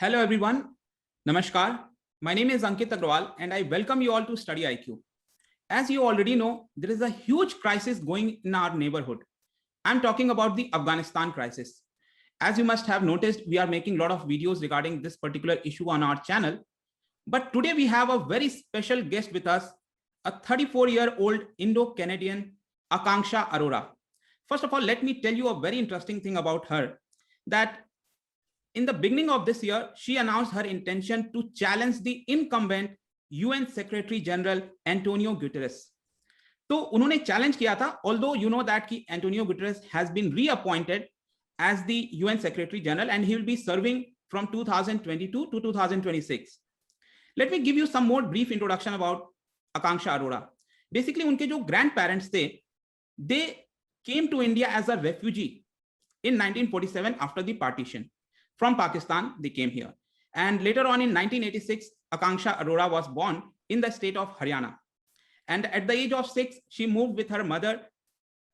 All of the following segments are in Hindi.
Hello everyone. Namaskar. My name is Ankit Agrawal and I welcome you all to Study IQ. As you already know, there is a huge crisis going in our neighborhood. I'm talking about the Afghanistan crisis. As you must have noticed, we are making a lot of videos regarding this particular issue on our channel. But today we have a very special guest with us, a 34-year-old Indo-Canadian, Akanksha Arora. First of all, let me tell you a very interesting thing about her, that in the beginning of this year, she announced her intention to challenge the incumbent UN Secretary General Antonio Guterres. तो उन्होंने चैलेंज किया था, although you know that कि Antonio Guterres has been reappointed as the UN Secretary General and he will be serving from 2022 to 2026. Let me give you some more brief introduction about Akanksha Arora. Basically, उनके जो grandparents थे, they came to India as a refugee in 1947 after the partition. From Pakistan, they came here. And later on in 1986, Akanksha Arora was born in the state of Haryana. And at the age of 6, she moved with her mother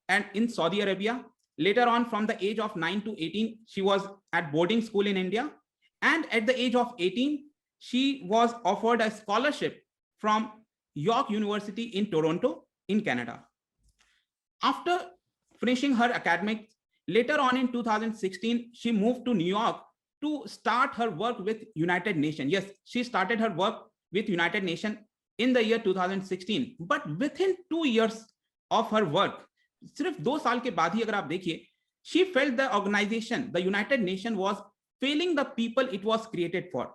and in Saudi Arabia. Later on, from the age of 9 to 18, she was at boarding school in India. And at the age of 18, she was offered a scholarship from York University in Toronto, in Canada. After finishing her academics, later on in 2016, she moved to New York to start her work with United Nations. Yes, she started her work with United Nations in the year 2016. But within 2 years of her work, सिर्फ 2 साल के बाद ही अगर आप देखिए, she felt the organization, the United Nations, was failing the people it was created for.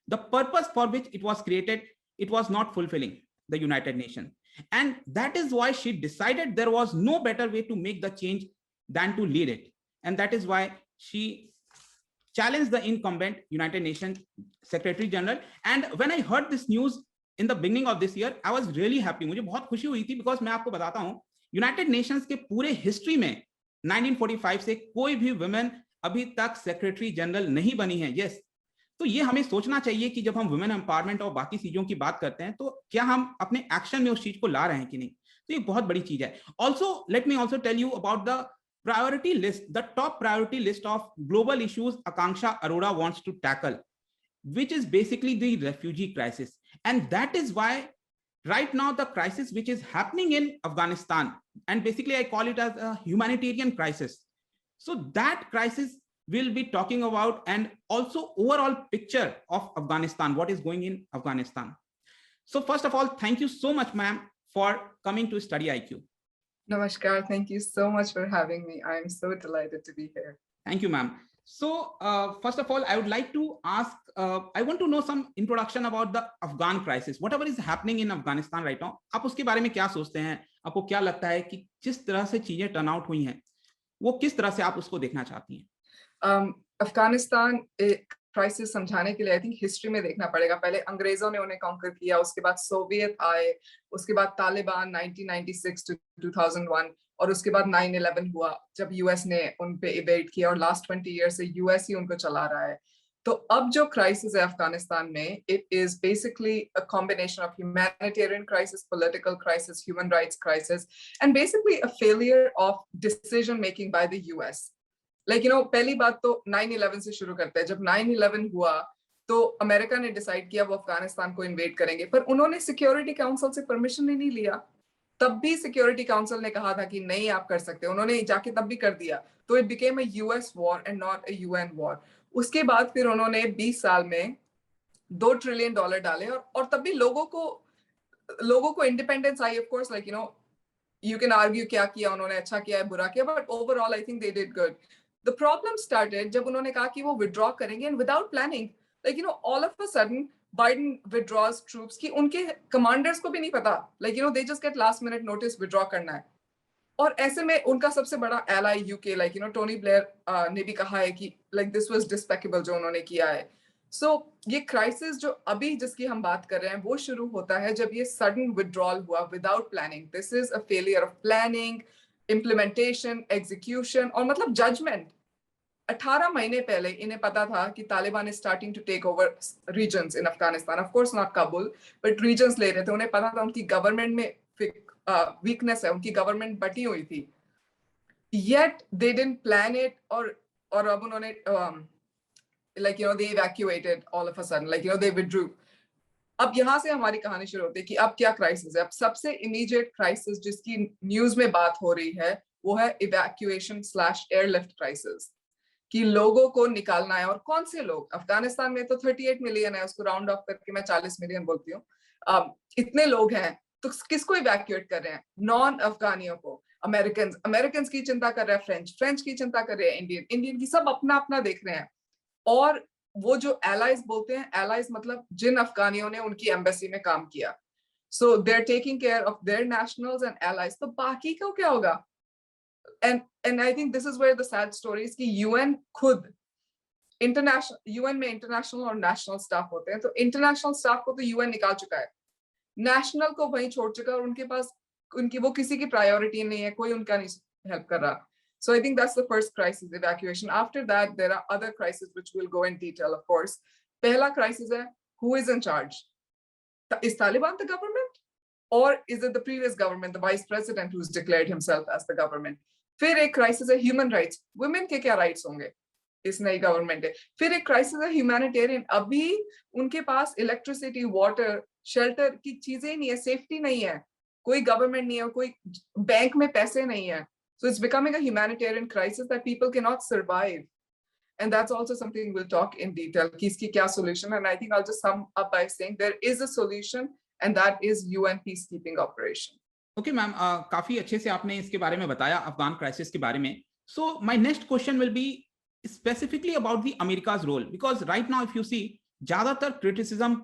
The purpose for which it was created, it was not fulfilling the United Nations. And that is why she decided there was no better way to make the change than to lead it. And that is why she challenged the incumbent United Nations Secretary General. And when I heard this news in the beginning of this year, I was really happy. मुझे बहुत खुशी हुई थी because मैं आपको बताता हूँ, यूनाइटेड नेशंस के पूरे हिस्ट्री में 1945 से कोई भी वुमेन अभी तक सेक्रेटरी जनरल नहीं बनी है. यस, तो ये हमें सोचना चाहिए कि जब हम वुमेन एम्पावरमेंट और बाकी चीजों की बात करते हैं तो क्या हम अपने एक्शन में उस चीज को ला रहे हैं कि नहीं. तो ये बहुत बड़ी चीज है. Also let me also tell you about the priority list, the top priority list of global issues Akanksha Arora wants to tackle, which is basically the refugee crisis. And that is why right now the crisis which is happening in Afghanistan, and basically I call it as a humanitarian crisis. So that crisis we'll be talking about, and also overall picture of Afghanistan, what is going in Afghanistan. So first of all, thank you so much, ma'am, for coming to Study IQ. Namaskar. Thank you so much for having me. I'm so delighted to be here. Thank you, ma'am. So first of all, I would like to ask, I want to know some introduction about the Afghan crisis. Whatever is happening in Afghanistan right now, आप उसके बारे में क्या सोचते हैं? आपको क्या लगता है कि जिस तरह से चीजें टर्न आउट हुई हैं, वो किस तरह से आप उसको देखना चाहती हैं? अफगानिस्तान क्राइसिस समझाने के लिए आई थिंक हिस्ट्री में देखना पड़ेगा. पहले अंग्रेजों ने उन्हें कॉन्कर किया, उसके बाद सोवियत आए, उसके बाद तालिबान 1996 टू 2001, और उसके बाद 9/11 हुआ जब यूएस ने उन पे इवेड किया, और लास्ट 20 ईयर से यूएस ही उनको चला रहा है. तो अब जो क्राइसिस है अफगानिस्तान में, it is basically a combination of humanitarian crisis, political crisis, human rights crisis, and basically a failure of decision making by the US. Like you no, पहली बात तो 9/11 से शुरू करते हैं. जब 9/11 हुआ तो अमेरिका ने डिसाइड किया वो अफगानिस्तान को इन्वेड करेंगे, पर उन्होंने सिक्योरिटी काउंसिल से परमिशन नहीं लिया. तब भी सिक्योरिटी काउंसिल ने कहा था कि नहीं आप कर सकते, उन्होंने जाके तब भी कर दिया. तो it became a US war and not a UN war. उसके बाद फिर उन्होंने 20 साल में $2 ट्रिलियन डाले, और तब भी लोगों को independence I. Of course, like you no, you can argue क्या किया उन्होंने, अच्छा किया है, बुरा किया, but overall I think they did good. The problem started जब उन्होंने कहा कि वो withdraw करेंगे, and without planning, like you know, all of a sudden Biden withdraws troops कि उनके commanders को भी नहीं पता, like you know, they just get last minute notice withdraw करना है. और ऐसे में उनका सबसे बड़ा ally UK, like you know, Tony Blair ने भी कहा है कि like this was despicable जो उन्होंने किया है. So ये crisis जो अभी जिसकी हम बात कर रहे हैं वो शुरू होता है जब ये sudden withdrawal हुआ without planning. This is a failure of planning, implementation, execution, और मतलब judgment. 18 महीने पहले इन्हें पता था कि Taliban is starting to take over regions in Afghanistan. Of course not Kabul, but regions ले रहे थे. उन्हें पता था उनकी गवर्नमेंट में weakness है, उनकी गवर्नमेंट बटी हुई थी. Yet they didn't plan it, और अब उन्होंने like they evacuated all of a sudden, like they withdrew. अब यहाँ से हमारी कहानी शुरू होती है कि अब क्या क्राइसिस है। अब सबसे इमीडिएट क्राइसिस जिसकी न्यूज में बात हो रही है वो है इवैक्यूएशन / एयरलिफ्ट क्राइसिस, कि लोगों को निकालना है। और कौन से लोग? अफगानिस्तान में तो 38 मिलियन है, उसको राउंड ऑफ करके मैं 40 मिलियन बोलती हूँ। इतने लोग हैं तो किसको इवैक्यूएट कर रहे हैं? नॉन अफगानियों को। अमेरिकन की चिंता कर रहे हैं, फ्रेंच की चिंता कर रहे हैं, इंडियन की, सब अपना अपना देख रहे हैं। और वो जो एलाइज बोलते हैं, एलाइज मतलब जिन अफगानियों ने उनकी एम्बेसी में काम किया, so they are taking care of their nationals and allies. तो बाकी को क्या होगा? And I think this is where the sad story is कि यूएन खुद, इंटरनेशनल, यूएन में इंटरनेशनल और नेशनल स्टाफ होते हैं, तो इंटरनेशनल स्टाफ को तो यूएन निकाल चुका है, नेशनल को वहीं छोड़ चुका है, और उनके पास वो किसी की प्रायोरिटी नहीं है, कोई उनका नहीं हेल्प कर रहा। So I think that's the first crisis, evacuation. After that, there are other crises which we'll go in detail, of course. Pehla crisis hai, who is in charge? Is Taliban the government? Or is it the previous government, the vice president who's declared himself as the government? फिर एक crisis है human rights. Women के क्या rights होंगे इस नई government है? फिर एक crisis है humanitarian. अभी उनके पास electricity, water, shelter की चीजें नहीं है, safety नहीं है, कोई government नहीं है, कोई बैंक में पैसे नहीं है. So it's becoming a humanitarian crisis that people cannot survive. And that's also something we'll talk in detail. Ki iski kya solution? And I think I'll just sum up by saying there is a solution, and that is UN peacekeeping operation. Okay, ma'am, काफी अच्छे से आपने इसके बारे में बताया, अफगान क्राइसिस के बारे में. So my next question will be specifically about the America's role, because right now if you see, ज्यादातर criticism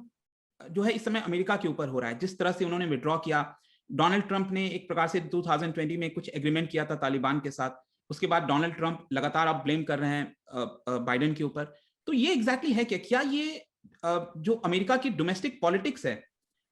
जो है इस समय अमेरिका के ऊपर हो रहा है, जिस तरह से उन्होंने विड्रॉ किया. डोनाल्ड ट्रंप ने एक प्रकार से 2020 में कुछ एग्रीमेंट किया था तालिबान के साथ, उसके बाद डोनाल्ड ट्रंप लगातार आप ब्लेम कर रहे हैं बाइडेन के ऊपर. तो ये एग्जैक्टली है क्या ये जो अमेरिका की डोमेस्टिक पॉलिटिक्स है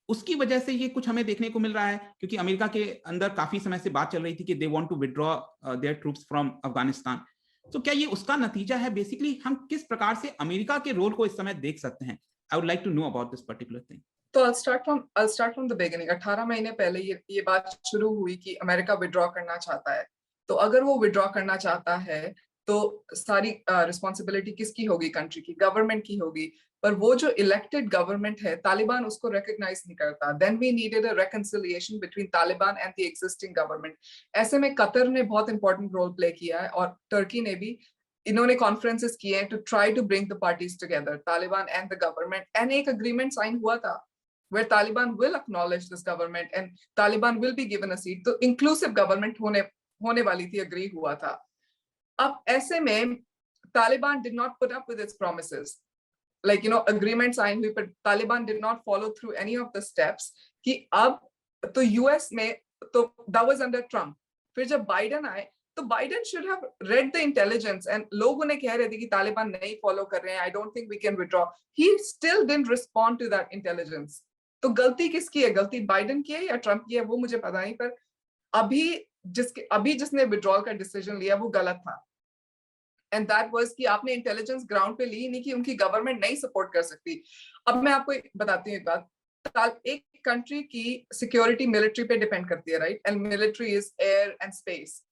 उसकी वजह से ये कुछ हमें देखने को मिल रहा है? क्योंकि अमेरिका के अंदर काफी समय से बात चल रही थी कि they want to withdraw their troops from Afghanistan. तो क्या ये उसका नतीजा है? बेसिकली हम किस प्रकार से अमेरिका के रोल को इस समय देख सकते हैं? I would like to know about this particular thing. तो I'll start from the beginning. 18 महीने पहले ये बात शुरू हुई कि अमेरिका विड्रॉ करना चाहता है. तो अगर वो विड्रॉ करना चाहता है तो सारी रिस्पॉन्सिबिलिटी किसकी होगी? कंट्री की, गवर्नमेंट की होगी. पर वो जो इलेक्टेड गवर्नमेंट है, तालिबान उसको रिकॉग्नाइज नहीं करता. Then we needed a reconciliation between Taliban and the existing government. ऐसे में कतर ने बहुत इंपॉर्टेंट रोल प्ले किया है, और टर्की ने भी. इन्होंने कॉन्फ्रेंसेस किए हैं to try to bring the parties together, Taliban and the government. And एक अग्रीमेंट साइन हुआ था where Taliban will acknowledge this government and Taliban will be given a seat. तो inclusive government होने वाली थी, agree हुआ था. अब ऐसे में Taliban did not put up with its promises. Like, agreement signed हुई, but Taliban did not follow through any of the steps. कि अब तो US में तो that was under Trump. फिर जब बाइडन आए तो Biden should have read the intelligence, and लोग उन्हें कह रहे थे कि तालिबान नहीं फॉलो कर रहे हैं, I don't think we can withdraw. He still didn't respond to that intelligence. तो गलती किसकी है? गलती बाइडन की है या ट्रंप की है वो मुझे पता नहीं, पर अभी जिसने विड्रॉल का डिसीजन लिया वो गलत था. एंड दैट वाज कि आपने इंटेलिजेंस ग्राउंड पे ली नहीं, कि उनकी गवर्नमेंट नहीं सपोर्ट कर सकती. अब मैं आपको बताती हूँ एक बात. एक कंट्री की सिक्योरिटी मिलिट्री पे डिपेंड करती है, right? And military is air and space.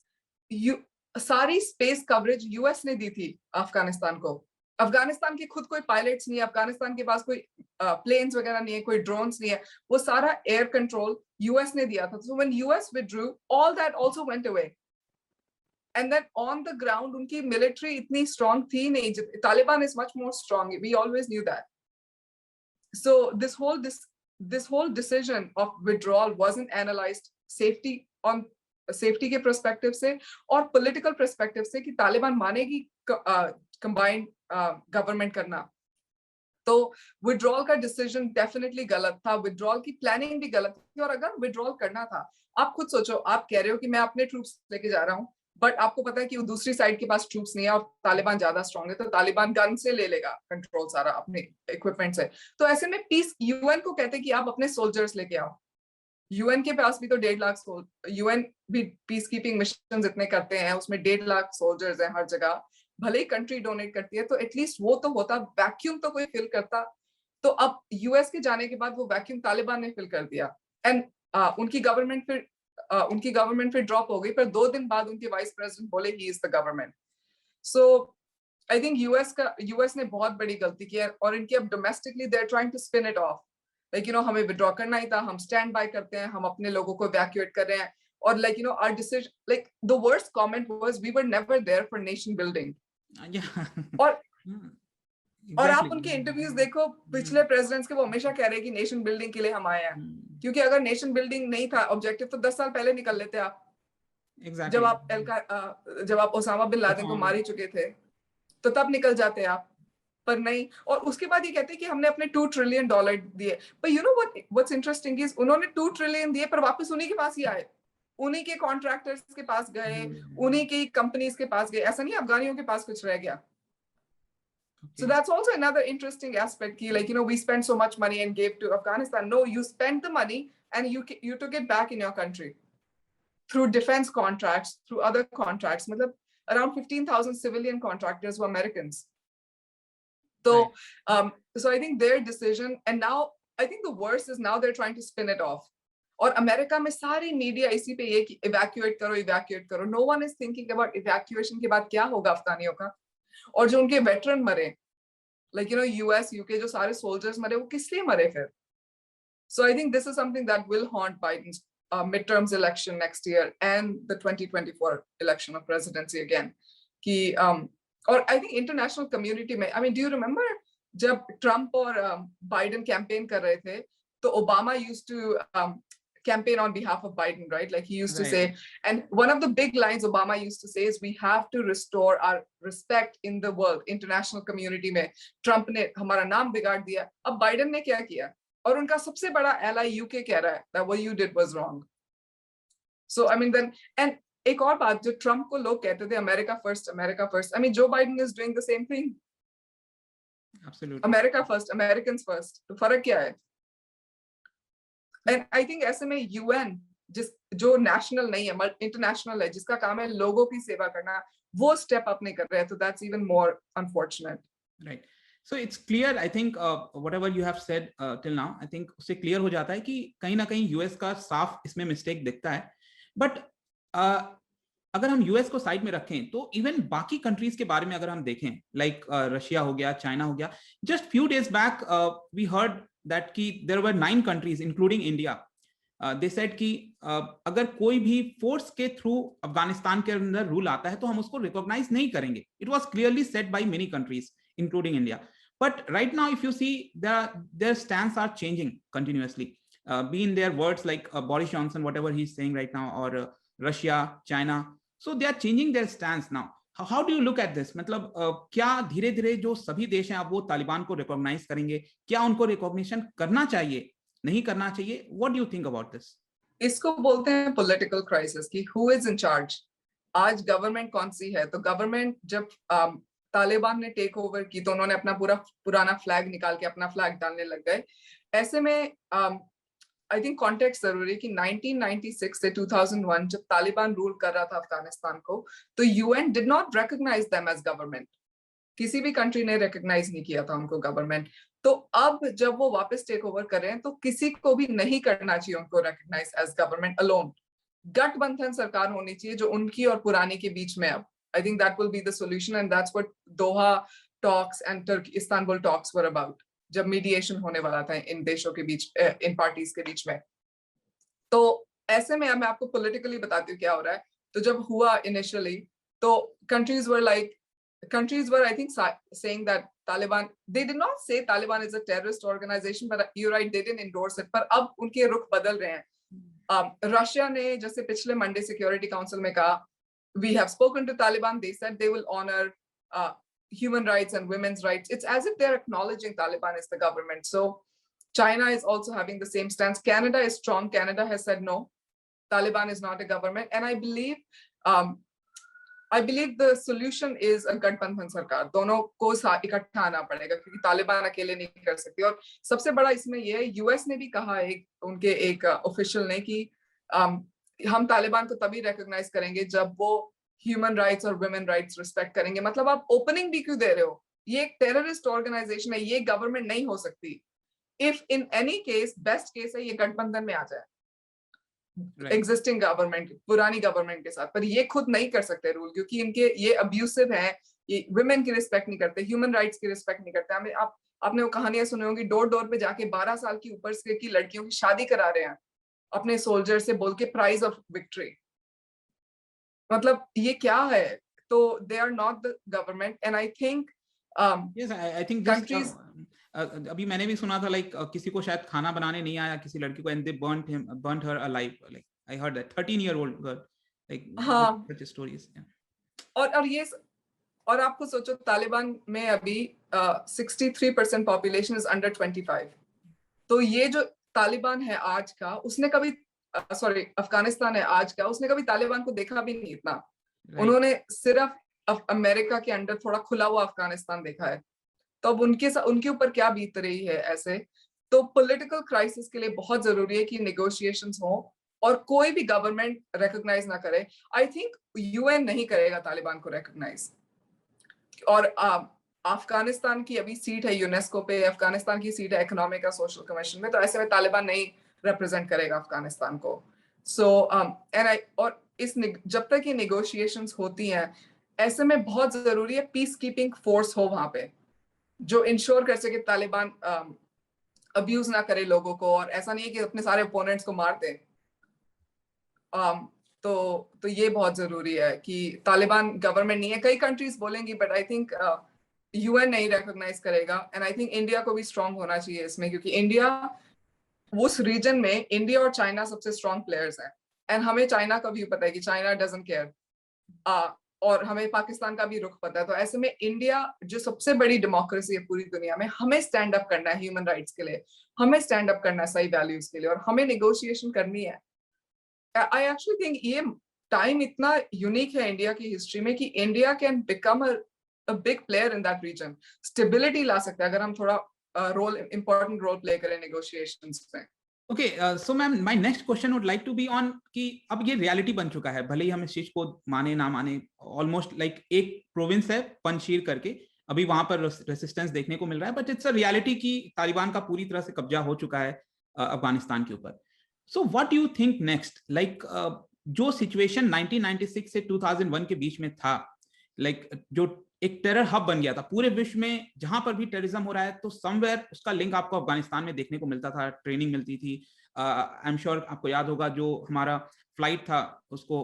सारी स्पेस कवरेज यूएस ने दी थी अफगानिस्तान को. अफगानिस्तान के खुद कोई पायलट्स नहीं है, अफगानिस्तान के पास कोई प्लेन्स वगैरह नहीं है, कोई ड्रोन्स नहीं है, वो सारा एयर कंट्रोल यूएस ने दिया था. So when US withdrew, all that also went away. And then on the ground उनकी मिलिट्री इतनी स्ट्रांग थी नहीं. Taliban is much more strong, we always knew that. So this whole decision of withdrawal wasn't analysed safety के पर्सपेक्टिव से और पॉलिटिकल पर्सपेक्टिव से कि तालिबान मानेगी कंबाइंड गवर्नमेंट करना. तो विड्रॉल का डिसीजन डेफिनेटली गलत था, विड्रॉल की प्लानिंग भी गलत थी. और अगर विड्रॉल करना था, आप खुद सोचो, आप कह रहे हो कि मैं अपने ट्रूप्स लेके जा रहा हूँ, बट आपको पता है कि दूसरी साइड के पास ट्रूप्स नहीं है और तालिबान ज्यादा स्ट्रांग है, तो तालिबान गन से ले लेगा कंट्रोल सारा अपने इक्विपमेंट से. तो ऐसे में पीस, यूएन को कहते हैं कि आप अपने सोल्जर्स लेके आओ. यूएन के पास भी तो 1.5 लाख, यूएन भी पीस कीपिंग मिशन इतने करते हैं, उसमें 1.5 लाख सोल्जर्स हैं हर जगह. भले ही कंट्री डोनेट करती है, तो एटलीस्ट वो तो होता, वैक्यूम तो कोई फिल करता. तो अब यूएस के जाने के बाद वो वैक्यूम तालिबान ने फिल कर दिया. एंड उनकी गवर्नमेंट फिर ड्रॉप हो गई, पर 2 दिन बाद उनके वाइस प्रेसिडेंट बोले he is the government. So I think US ने बहुत बड़ी गलती की है और इनकी अब domestically they're trying to spin it off. Like, हमें withdraw करना ही था, हम stand by करते हैं, हम अपने लोगों को evacuate कर रहे हैं और like, our decision, like the worst comment was we were never there for nation building. Yeah. और और आप Exactly. उनके इंटरव्यूज देखो पिछले प्रेसिडेंट्स के, वो हमेशा कह रहे हैं कि नेशन बिल्डिंग के लिए हम आए हैं, क्योंकि अगर नेशन बिल्डिंग नहीं था ऑब्जेक्टिव तो 10 साल पहले निकल लेते आप। Exactly. जब आप ओसामा बिन लादेन को मार ही चुके थे तो तब निकल जाते आप, पर नहीं। और उसके बाद ये कहते हैं कि हमने अपने $2 ट्रिलियन दिए, पर you know what's interesting is उन्होंने 2 ट्रिलियन दिए पर वापस उन्हीं के पास ही आए, उन्हीं के कॉन्ट्रैक्टर्स के पास गए, उन्हीं की कंपनीज के पास गए, ऐसा नहीं अफगानियों के पास कुछ रह गया। So that's also another interesting aspect. Like, we spent so much money and gave to Afghanistan. No, you spent the money and you took it back in your country through defense contracts, through other contracts. Around 15,000 civilian contractors were Americans. So, right. So I think their decision, and now I think the worst is now they're trying to spin it off. और अमेरिका में सारी मीडिया इसी पे ये कि evacuate करो. No one is thinking about evacuation के बाद क्या होगा अफगानियों का, और जो उनके वेटरन मरे, like US, UK जो सारे soldiers मरे, वो किस लिए मरे फिर? So I think this is something that will haunt Biden's midterms election next year and the 2024 election of presidency again. और I think international community में, I mean, do you remember जब Trump और Biden campaign कर रहे थे, तो Obama used to campaign on behalf of Biden, right? Like he used to say, and one of the big lines Obama used to say is, we have to restore our respect in the world, international community में. Trump ने हमारा नाम बिगाड़ दिया, अब Biden ने क्या किया? और उनका सबसे बड़ा ally UK कह रहा है that what you did was wrong. So I mean then, and एक और बात जो Trump को लोग कहते थे America first, I mean Joe Biden is doing the same thing. Absolutely. America first, Americans first. तो फर्क क्या है? And I think ऐसे में UN जो national नहीं है, international है, जिसका काम है लोगों की सेवा करना, वो step up नहीं कर रहे हैं, so that's even more unfortunate. Right. So it's clear, I think whatever you have said till now, I think उससे clear हो जाता है कि कहीं ना कहीं US का साफ इसमें mistake दिखता है. But अगर हम US को साइड में रखें तो इवन बाकी कंट्रीज के बारे में अगर हम देखें, लाइक रशिया हो गया, चाइना हो गया, just few days back we heard that कि there were 9 countries including India, they said कि अगर कोई भी फोर्स के थ्रू अफगानिस्तान के अंदर रूल आता है तो हम उसको रिकॉग्नाइज नहीं करेंगे. It was clearly said by many countries including India. But right now, if you see, their stance are changing continuously. Be in their words like Boris Johnson, whatever he's saying right now, or Russia, China. So they are changing their stance now. How do you look at this? मतलब क्या धीरे धीरे जो सभी देश हैं अब वो तालिबान को रिकॉग्नाइज करेंगे? क्या उनको रिकॉग्निशन करना चाहिए, नहीं करना चाहिए? What do you think about this? इसको बोलते हैं पॉलिटिकल क्राइसिस कि who is in charge. आज गवर्नमेंट कौन सी है? तो गवर्नमेंट जब तालिबान ने टेक ओवर की तो उन्होंने अपना पुराना फ्लैग निकाल के अपना फ्लैग डालने लग गए. ऐसे में आई थिंक कॉन्टेक्स्ट जरूरी है कि 1996 से 2001 जब तालिबान रूल कर रहा था अफगानिस्तान को, तो UN did not recognise them as government. किसी भी कंट्री ने रिकॉग्नाइज नहीं किया था उनको गवर्नमेंट. तो अब जब वो वापस टेक ओवर कर रहे हैं तो किसी को भी नहीं करना चाहिए उनको रिकॉग्नाइज एज गवर्नमेंट अलोन. गठबंधन सरकार होनी चाहिए जो उनकी और पुरानी के बीच में. अब I think that will be the solution, and that's what Doha talks and Istanbul talks were about. जब mediation होने वाला था इन देशों के बीच, इन parties के बीच में. तो ऐसे में मैं आपको politically बताती हूँ क्या हो रहा है. तो जब हुआ initially, तो countries were I think saying that Taliban, they did not say Taliban is a terrorist organization, but you're right, they didn't endorse it. पर अब उनके रुख बदल रहे हैं. रशिया ने जैसे पिछले मंडे सिक्योरिटी काउंसिल में कहा, we have spoken to Taliban. They said they will honor human rights and women's rights. It's as if they're acknowledging Taliban is the government. So China is also having the same stance. Canada is strong. Canada has said no, Taliban is not a government. And I believe the solution is a गठबंधन सरकार. दोनों को इकट्ठा आना पड़ेगा क्योंकि तालिबान अकेले नहीं कर सकती. और सबसे बड़ा इसमें यह है, यूएस ने भी कहा उनके एक ऑफिशियल ने कि हम तालिबान को तभी रिकॉग्नाइज करेंगे जब वो ह्यूमन राइट्स और वुमेन राइट्स रिस्पेक्ट करेंगे. मतलब आप ओपनिंग भी क्यों दे रहे हो? ये एक टेररिस्ट ऑर्गेनाइजेशन है, ये गवर्नमेंट नहीं हो सकती. If in any case, best case है ये गठबंधन में आ जाए एग्जिस्टिंग गवर्नमेंट, पुरानी गवर्नमेंट के साथ. पर ये खुद नहीं कर सकते रूल क्योंकि इनके ये अब्यूसिव है. ये वुमेन की रिस्पेक्ट नहीं करते, ह्यूमन राइट्स की रिस्पेक्ट नहीं करते। हमें आपने वो कहानियां सुनी होंगी, डोर डोर पे जाके 12 साल की ऊपर से की लड़कियों की शादी करा रहे हैं अपने सोल्जर से बोल के, प्राइज ऑफ विक्ट्री। मतलब ये क्या है? तो they are not the government, and I think yes I think just countries अभी मैंने भी सुना था लाइक किसी को शायद खाना बनाने नहीं आया किसी लड़की को, and they burnt her alive, like I heard that 13-year-old girl, like हाँ, such stories, yeah. और ये और आपको सोचो, तालिबान में अभी 63% पॉपुलेशन इज अंडर 25। तो ये जो तालिबान है आज का, उसने कभी सॉरी अफगानिस्तान है आज का, उसने कभी तालिबान को देखा भी नहीं इतना। Right. उन्होंने सिर्फ अमेरिका के अंडर थोड़ा खुला हुआ अफगानिस्तान देखा है। तो अब उनके ऊपर क्या बीत रही है ऐसे। तो पॉलिटिकल क्राइसिस के लिए बहुत जरूरी है कि नेगोशिएशंस हो और कोई भी गवर्नमेंट रिकॉग्नाइज ना करे। आई थिंक यूएन नहीं करेगा तालिबान को रिकॉग्नाइज। और अफगानिस्तान की अभी सीट है यूनेस्को पे, अफगानिस्तान की सीट है इकोनॉमिक और सोशल कमीशन में, तो ऐसे में तालिबान नहीं रिप्रेजेंट करेगा अफगानिस्तान को। सो और जब तक ये नेगोशिएशंस होती हैं, ऐसे में बहुत जरूरी है पीस कीपिंग फोर्स हो वहां पे, जो इंश्योर कर सके तालिबान अब्यूज ना करे लोगों को, और ऐसा नहीं है कि अपने सारे ओपोनेंट्स को मार दे। तो ये बहुत जरूरी है कि तालिबान गवर्नमेंट नहीं है। कई कंट्रीज बोलेंगी, बट आई थिंक यूएन नहीं रिकॉग्नाइज करेगा। एंड आई थिंक इंडिया को भी स्ट्रांग होना चाहिए इसमें, क्योंकि इंडिया उस रीजन में, इंडिया और चाइना सबसे स्ट्रांग प्लेयर्स हैं। एंड हमें चाइना का व्यू पता है कि चाइना डजंट केयर, और हमें पाकिस्तान का भी रुख पता है। तो ऐसे में इंडिया जो सबसे बड़ी डेमोक्रेसी है पूरी दुनिया में, हमें स्टैंड अप करना है ह्यूमन राइट्स के लिए, हमें स्टैंड अप करना है सही वैल्यूज के लिए, और हमें नेगोशिएशन करनी है। आई एक्चुअली थिंक ये टाइम इतना यूनिक है इंडिया की हिस्ट्री में कि India can become a big player in that region, stability ला सकता है अगर हम थोड़ा important role play करें negotiations में। Okay, so ma'am, my next question would like to be on कि अब ये रियलिटी बन चुका है, भले ही हम इस चीज को माने ना माने, ऑलमोस्ट लाइक एक प्रोविंस है पंजशीर करके, अभी वहां पर रेसिस्टेंस देखने को मिल रहा है, बट इट्स अ रियलिटी कि तालिबान का पूरी तरह से कब्जा हो चुका है अफगानिस्तान के ऊपर। So what do you think next, like जो सिचुएशन 1996 से 2001 के बीच में था, लाइक जो एक टेरर हब बन गया था पूरे विश्व में, जहां पर भी टेररिज्म हो रहा है तो समवेयर उसका लिंक आपको अफगानिस्तान में देखने को मिलता था, ट्रेनिंग मिलती थी। आई एम श्योर आपको याद होगा जो हमारा फ्लाइट था उसको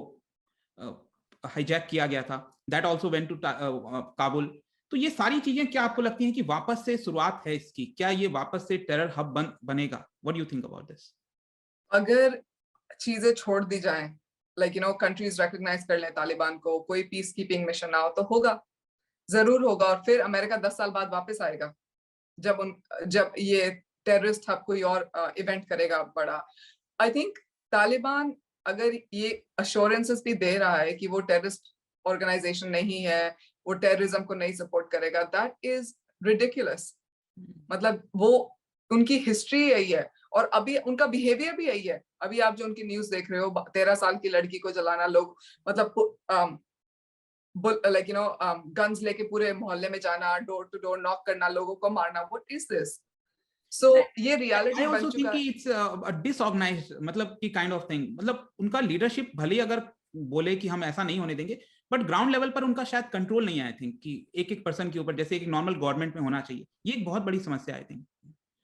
हाईजैक किया गया था, that also went to Kabul. तो ये सारी चीजें क्या आपको लगती हैं कि वापस से शुरुआत है इसकी, क्या ये वापस से टेरर हब बनेगा? What do you think about this? अगर चीजें छोड़ दी जाएं, लाइक कंट्रीज रिकॉग्नाइज कर लें तालिबान को, कोई पीस कीपिंग मिशन ना हो, तो होगा, जरूर होगा। और फिर अमेरिका 10 साल बाद वापस आएगा, जब ये टेररिस्ट हब कोई और इवेंट करेगा बड़ा। आई थिंक तालिबान अगर ये अश्योरेंसेस भी दे रहा है कि वो टेररिस्ट ऑर्गेनाइजेशन नहीं है, वो टेररिज्म को नहीं सपोर्ट करेगा, दैट इज रिडिकुलस। मतलब वो उनकी हिस्ट्री यही है, और अभी उनका बिहेवियर भी यही है। अभी आप जो उनकी न्यूज देख रहे हो, 13 साल की लड़की को जलाना, लोग मतलब लाइक गन्स लेके पूरे मोहल्ले में जाना, डोर टू डोर नॉक करना, लोगों को मारना, व्हाट इज दिस? सो ये रियलिटी बन चुका है। इट्स अ डिसऑर्गेनाइज्ड मतलब की काइंड ऑफ थिंग, मतलब उनका लीडरशिप भले ही अगर बोले कि हम ऐसा नहीं होने देंगे, बट ग्राउंड लेवल पर उनका शायद कंट्रोल नहीं है। आई थिंक कि एक एक पर्सन के ऊपर जैसे एक नॉर्मल गवर्नमेंट में होना चाहिए, ये एक बहुत बड़ी समस्या है।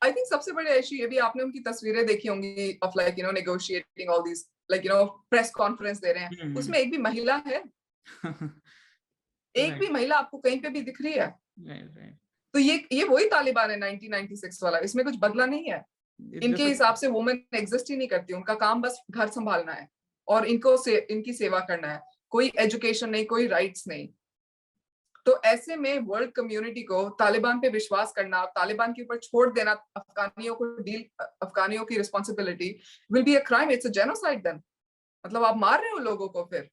आई थिंक सबसे बड़ा इशू ये भी, आपने उनकी तस्वीरें देखी होंगी of like negotiating all these, like press conference दे रहे हैं, उसमें एक भी महिला है? एक भी महिला आपको कहीं पे भी दिख रही है? तो ये वही तालिबान है 1996 वाला, इसमें कुछ बदला नहीं है। इनके हिसाब से वुमेन एग्जिस्ट ही नहीं करती, उनका काम बस घर संभालना है और इनकी सेवा करना है, कोई एजुकेशन नहीं, कोई राइट्स नहीं। तो ऐसे में वर्ल्ड कम्युनिटी को तालिबान पे विश्वास करना, तालिबान के ऊपर छोड़ देना अफगानियों की responsibility will be a crime, it's a genocide then. मतलब आप मार रहे हो लोगों को फिर,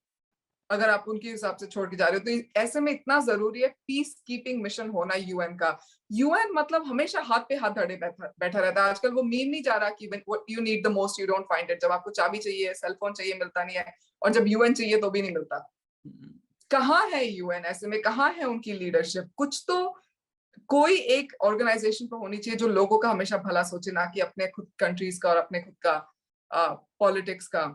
अगर आप उनके हिसाब से छोड़ के जा रहे हो। तो ऐसे में इतना जरूरी है पीस कीपिंग मिशन होना यूएन का। यूएन मतलब हमेशा हाथ पे हाथ धरे बैठा रहता है। आजकल वो मीम नहीं जा रहा कि what you need the most you don't find it. जब आपको चाबी चाहिए, सेलफोन चाहिए, मिलता नहीं है, और जब यूएन चाहिए तो भी नहीं मिलता। कहाँ है यूएन? ऐसे में कहाँ है उनकी लीडरशिप? कुछ तो कोई एक ऑर्गेनाइजेशन तो होनी चाहिए जो लोगों का हमेशा भला सोचे, ना कि अपने खुद कंट्रीज का और अपने खुद का पॉलिटिक्स का।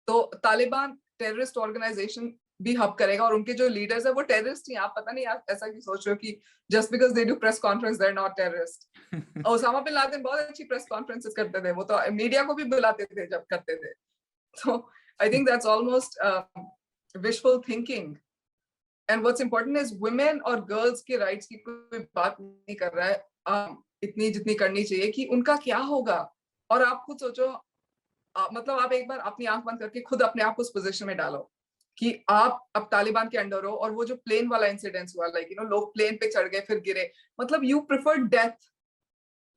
तो तालिबान टेररिस्ट ऑर्गेनाइजेशन भी हब करेगा और उनके जो लीडर्स है वो टेररिस्ट ही हैं। आप पता नहीं आप ऐसा क्यों सोच रहे हो कि just because they do press conference they are not terrorist. Osama bin Laden बहुत अच्छी प्रेस कॉन्फ्रेंसेस करते थे, वो तो मीडिया को भी बुलाते थे जब करते थे। तो I think that's almost wishful thinking. And what's important is women और गर्ल्स के राइट्स की कोई बात नहीं कर रहा है इतनी जितनी करनी चाहिए कि उनका क्या होगा। और आप खुद सोचो, मतलब आप एक बार अपनी आंख बंद करके खुद अपने आप को उस पोजीशन में डालो कि आप अब तालिबान के अंडर हो और वो जो प्लेन वाला इंसिडेंस हुआ, लाइक यू नो लोग प्लेन पे चढ़ गए फिर गिरे, मतलब यू प्रेफर डेथ,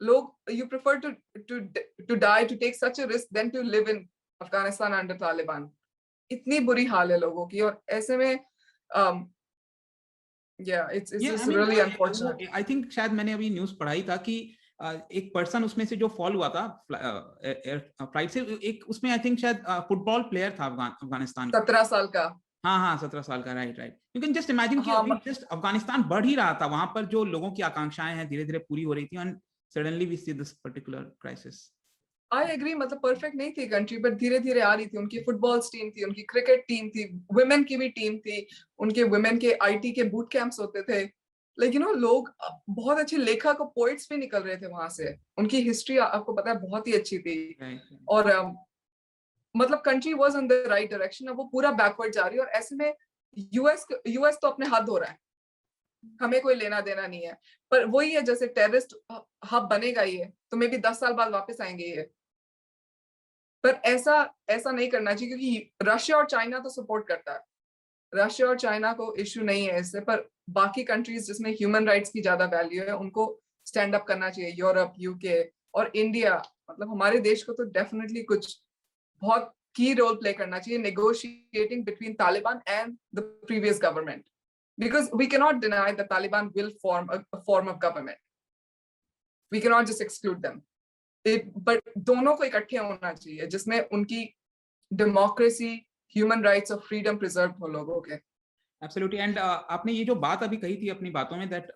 लोग you prefer to die, to take such a risk than to live in Afghanistan under Taliban. इतनी बुरी हाल है लोगों की, और ऐसे में it's just really unfortunate. I think शायद मैंने अभी न्यूज़ पढ़ा ही था कि एक पर्सन उसमें से जो फॉल हुआ था फ्लाइट से, एक उसमें आई थिंक शायद फुटबॉल प्लेयर था अफगानिस्तान का, 17 साल का। हाँ 17 साल का, right. You can just imagine कि हाँ, अभी जस्ट अफगानिस्तान बढ़ ही रहा था, वहां पर जो लोगों की आकांक्षाएं हैं धीरे धीरे पूरी हो रही थी, and suddenly we see this particular crisis. I agree, मतलब परफेक्ट नहीं थी कंट्री, बट धीरे धीरे आ रही थी। उनकी फुटबॉल टीम थी, उनकी क्रिकेट टीम थी, वुमेन की भी टीम थी, उनके वुमेन के आईटी के बूट कैंप्स होते थे, लेकिन वो लोग बहुत अच्छे लेखक और पोइट्स भी निकल रहे थे वहां से। उनकी हिस्ट्री आपको पता है बहुत ही अच्छी थी। और मतलब country was in the right direction. अब वो पूरा बैकवर्ड जा रही है, और ऐसे में यूएस तो अपने हाथ धो रहा है, हमें कोई लेना देना नहीं है। पर वही है, जैसे टेररिस्ट हब बनेगा ये तो मे बी 10 साल बाद वापस आएंगे ये। पर ऐसा नहीं करना चाहिए, क्योंकि रशिया और चाइना तो सपोर्ट करता है, रशिया और चाइना को इश्यू नहीं है इससे, पर बाकी कंट्रीज जिसमें ह्यूमन राइट्स की ज्यादा वैल्यू है उनको स्टैंड अप करना चाहिए। यूरोप, यूके और इंडिया, मतलब हमारे देश को तो डेफिनेटली कुछ बहुत की रोल प्ले करना चाहिए negotiating between Taliban and the previous government, because we cannot deny that Taliban will form a form of government. We cannot just exclude them. But दोनों को इकट्ठे होना चाहिए जिसमें उनकी डेमोक्रेसी, ह्यूमन राइट्स और फ्रीडम प्रिजर्व हो लोगों के। Absolutely. And आपने ये जो बात अभी कही थी अपनी बातों में, that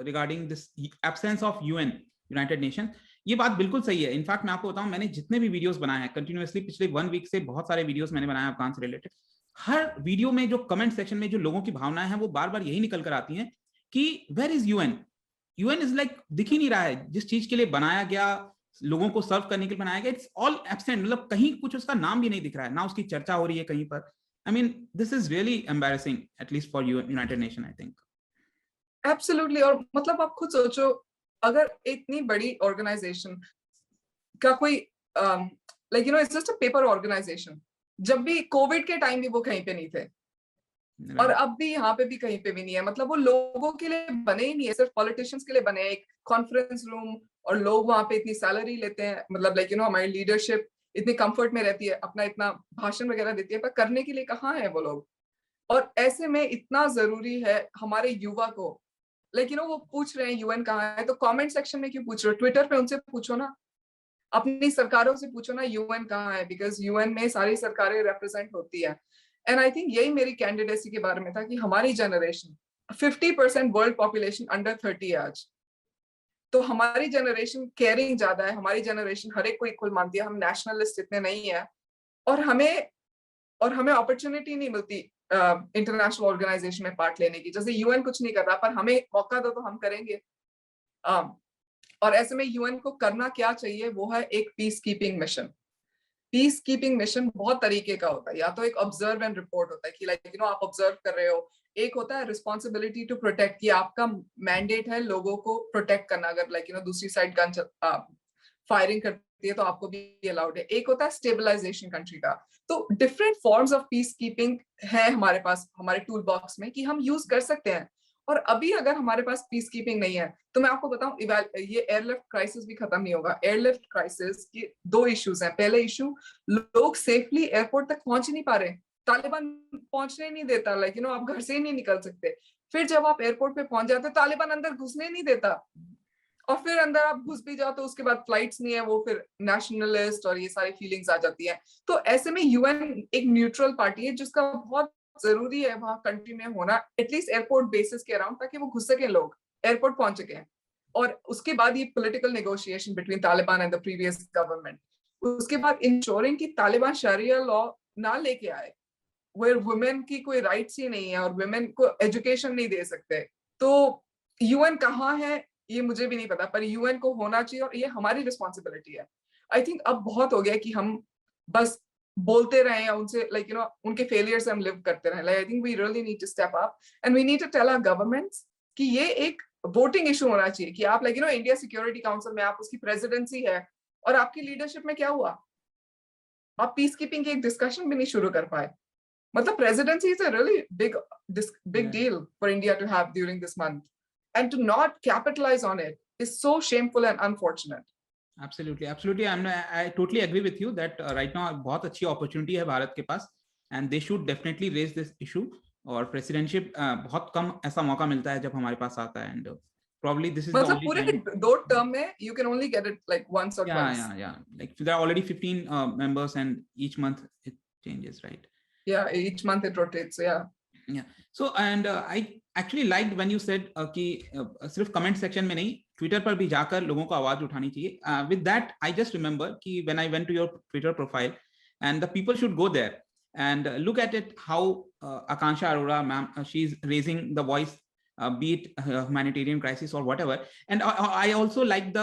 regarding this absence of UN, United Nations, ये बात बिल्कुल सही है। इनफैक्ट मैं आपको बताऊं, मैंने जितने भी वीडियोस बनाए हैं कंटिन्यूअसली पिछले 1 वीक से, बहुत सारे वीडियोस मैंने बनाए अफगान से रिलेटेड, हर वीडियो में जो कमेंट सेक्शन में जो लोगों की भावनाएं हैं वो बार बार यही निकल कर आती हैं कि where is UN, UN is like दिख ही नहीं रहा है। जिस चीज के लिए बनाया गया, लोगों को सर्व करने के लिए बनाया गया, इट्स ऑल एब्सेंट, मतलब कहीं कुछ उसका नाम भी नहीं दिख रहा है, ना उसकी चर्चा हो रही है कहीं पर। I mean, this is really embarrassing, at least for you, United Nations, I think. Absolutely. और मतलब आप खुद सोचो, अगर इतनी बड़ी ऑर्गेनाइजेशन का कोई like you know it's just a paper organisation, जब भी कोविड के टाइम भी वो कहीं पे नहीं थे, और अब भी यहाँ पे भी कहीं पे भी नहीं है। मतलब वो लोगों के लिए बने ही नहीं है, सिर्फ पॉलिटिशियंस के लिए बने। एक कॉन्फ्रेंस रूम, और लोग वहां पे इतनी सैलरी लेते हैं, मतलब लाइक यू नो हमारी लीडरशिप इतनी कंफर्ट में रहती है, अपना इतना भाषण वगैरह देती है, पर करने के लिए कहाँ है वो लोग। और ऐसे में इतना जरूरी है हमारे युवा को, लाइक यू नो वो पूछ रहे हैं यूएन कहाँ है, तो कमेंट सेक्शन में क्यों पूछ रहे हो, ट्विटर पे उनसे पूछो ना, अपनी सरकारों से पूछो ना यूएन कहाँ है, बिकॉज यूएन में सारी सरकारें रिप्रेजेंट होती है। एंड आई थिंक यही मेरी कैंडिडेसी के बारे में था कि हमारी जनरेशन 50% वर्ल्ड पॉपुलेशन अंडर 30 है आज, तो हमारी जनरेशन केयरिंग ज्यादा है, हमारी जनरेशन हर एक को इक्वल मानती है, हम नेशनलिस्ट इतने नहीं है, और हमें अपॉर्चुनिटी नहीं मिलती इंटरनेशनल ऑर्गेनाइजेशन में पार्ट लेने की। जैसे यूएन कुछ नहीं कर रहा, पर हमें मौका दो तो हम करेंगे। और ऐसे में यूएन को करना क्या चाहिए, वो है एक peace keeping mission. Piece keeping mission बहुत तरीके का होता है, या तो एक ऑब्जर्व एंड रिपोर्ट होता है कि लाइक यू नो आप ऑब्जर्व कर रहे हो, एक होता है रिस्पॉन्सिबिलिटी टू प्रोटेक्ट, कि आपका मैंडेट है लोगों को प्रोटेक्ट करना, अगर लाइक यू नो दूसरी साइड गन फायरिंग करती है तो आपको भी अलाउड है। एक होता है स्टेबलाइजेशन कंट्री का। तो different forms of peace keeping है हमारे पास, हमारे टूल बॉक्स में, कि हम यूज कर सकते हैं। और अभी अगर हमारे पास पीस कीपिंग नहीं है, तो मैं आपको बताऊं, ये एयरलिफ्ट क्राइसिस भी खत्म नहीं होगा। एयरलिफ्ट क्राइसिस के 2 इश्यूज हैं। पहले इशू, लोग सेफली एयरपोर्ट तक पहुंच नहीं पा रहे, तालिबान पहुंचने नहीं देता, लाइक यू नो आप घर से ही नहीं निकल सकते। फिर जब आप एयरपोर्ट पे पहुंच जाते, तालिबान अंदर घुसने नहीं देता, और फिर अंदर आप घुस भी जाओ तो उसके बाद फ्लाइट्स नहीं है, वो फिर नेशनलिस्ट और ये सारी फीलिंग्स आ जाती है। तो ऐसे में यूएन एक न्यूट्रल पार्टी है जिसका बहुत जरूरी है वहां कंट्री में होना, एटलीस्ट एयरपोर्ट बेसिस के अराउंड, ताकि वो घुस सके, लोग एयरपोर्ट पहुंच सके। और उसके बाद ये political negotiation between Taliban and the previous government, उसके बाद इंश्योरिंग कि तालिबान शरिया लॉ ना लेके आए, where women की कोई rights ही नहीं है और women को education नहीं दे सकते, तो UN कहाँ है ये मुझे भी नहीं पता, पर UN को होना चाहिए और ये हमारी responsibility है. I think अब बहुत हो गया कि हम बस बोलते रहें या उनसे like you know उनके failures से हम live करते रहें. Like I think we really need to step up and we need to tell our governments कि ये एक voting issue होना चाहिए कि आप like you know India Security Council में आप उसकी presidency है और आपकी leadership में क्या हुआ, आप peace keeping की एक discussion भी नहीं शुरू कर पाए. मतलब presidency is a really big Yeah. deal for India to have during this month, and to not capitalize on it is so shameful and unfortunate. Absolutely, absolutely. I totally agree with you that right now बहुत अच्छी opportunity है भारत के पास, and they should definitely raise this issue. और प्रेसिडेंटशिप बहुत कम ऐसा मौका मिलता है जब हमारे पास आता है, and probably this is the मतलब only पूरे time. 2 term में you can only get it like once or twice. Yeah. Like there are already 15 members, and each month it changes, right? Yeah, each month it rotates. Yeah. So and I actually liked when you said कि सिर्फ comment section में नहीं, Twitter पर भी जाकर लोगों को आवाज उठानी चाहिए. With that, I just remember कि when I went to your Twitter profile, and the people should go there and look at it how Akansha Arora, ma'am, she's raising the voice, be it humanitarian crisis or whatever. And I also like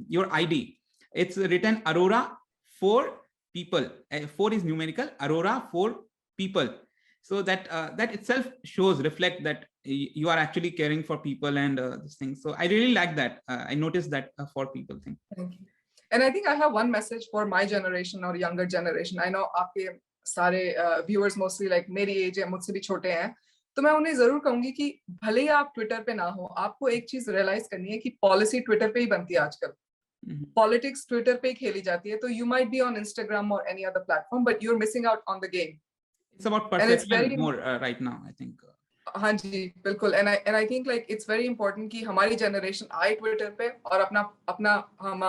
your ID. It's written Arora for people. 4 is numerical. Arora for people. So that that itself reflect that you are actually caring for people and this thing. So I really like that. I noticed that for people thing. Thank you. And I think I have one message for my generation or younger generation. I know आपके सारे viewers mostly like मेरी age है, मुझसे भी छोटे हैं, तो मैं उन्हें जरूर कहूंगी कि भले ही आप ट्विटर पे ना हो, आपको एक चीज रियलाइज करनी है कि पॉलिसी ट्विटर पे ही बनती है आजकल. पॉलिटिक्स ट्विटर पे ही खेली जाती है, तो you might be on Instagram or any other platform, but you're missing out on the game. It's about perception more right now, I think. हाँ जी, बिल्कुल. And I think like it's very important कि हमारी generation आए ट्विटर पे और अपना हम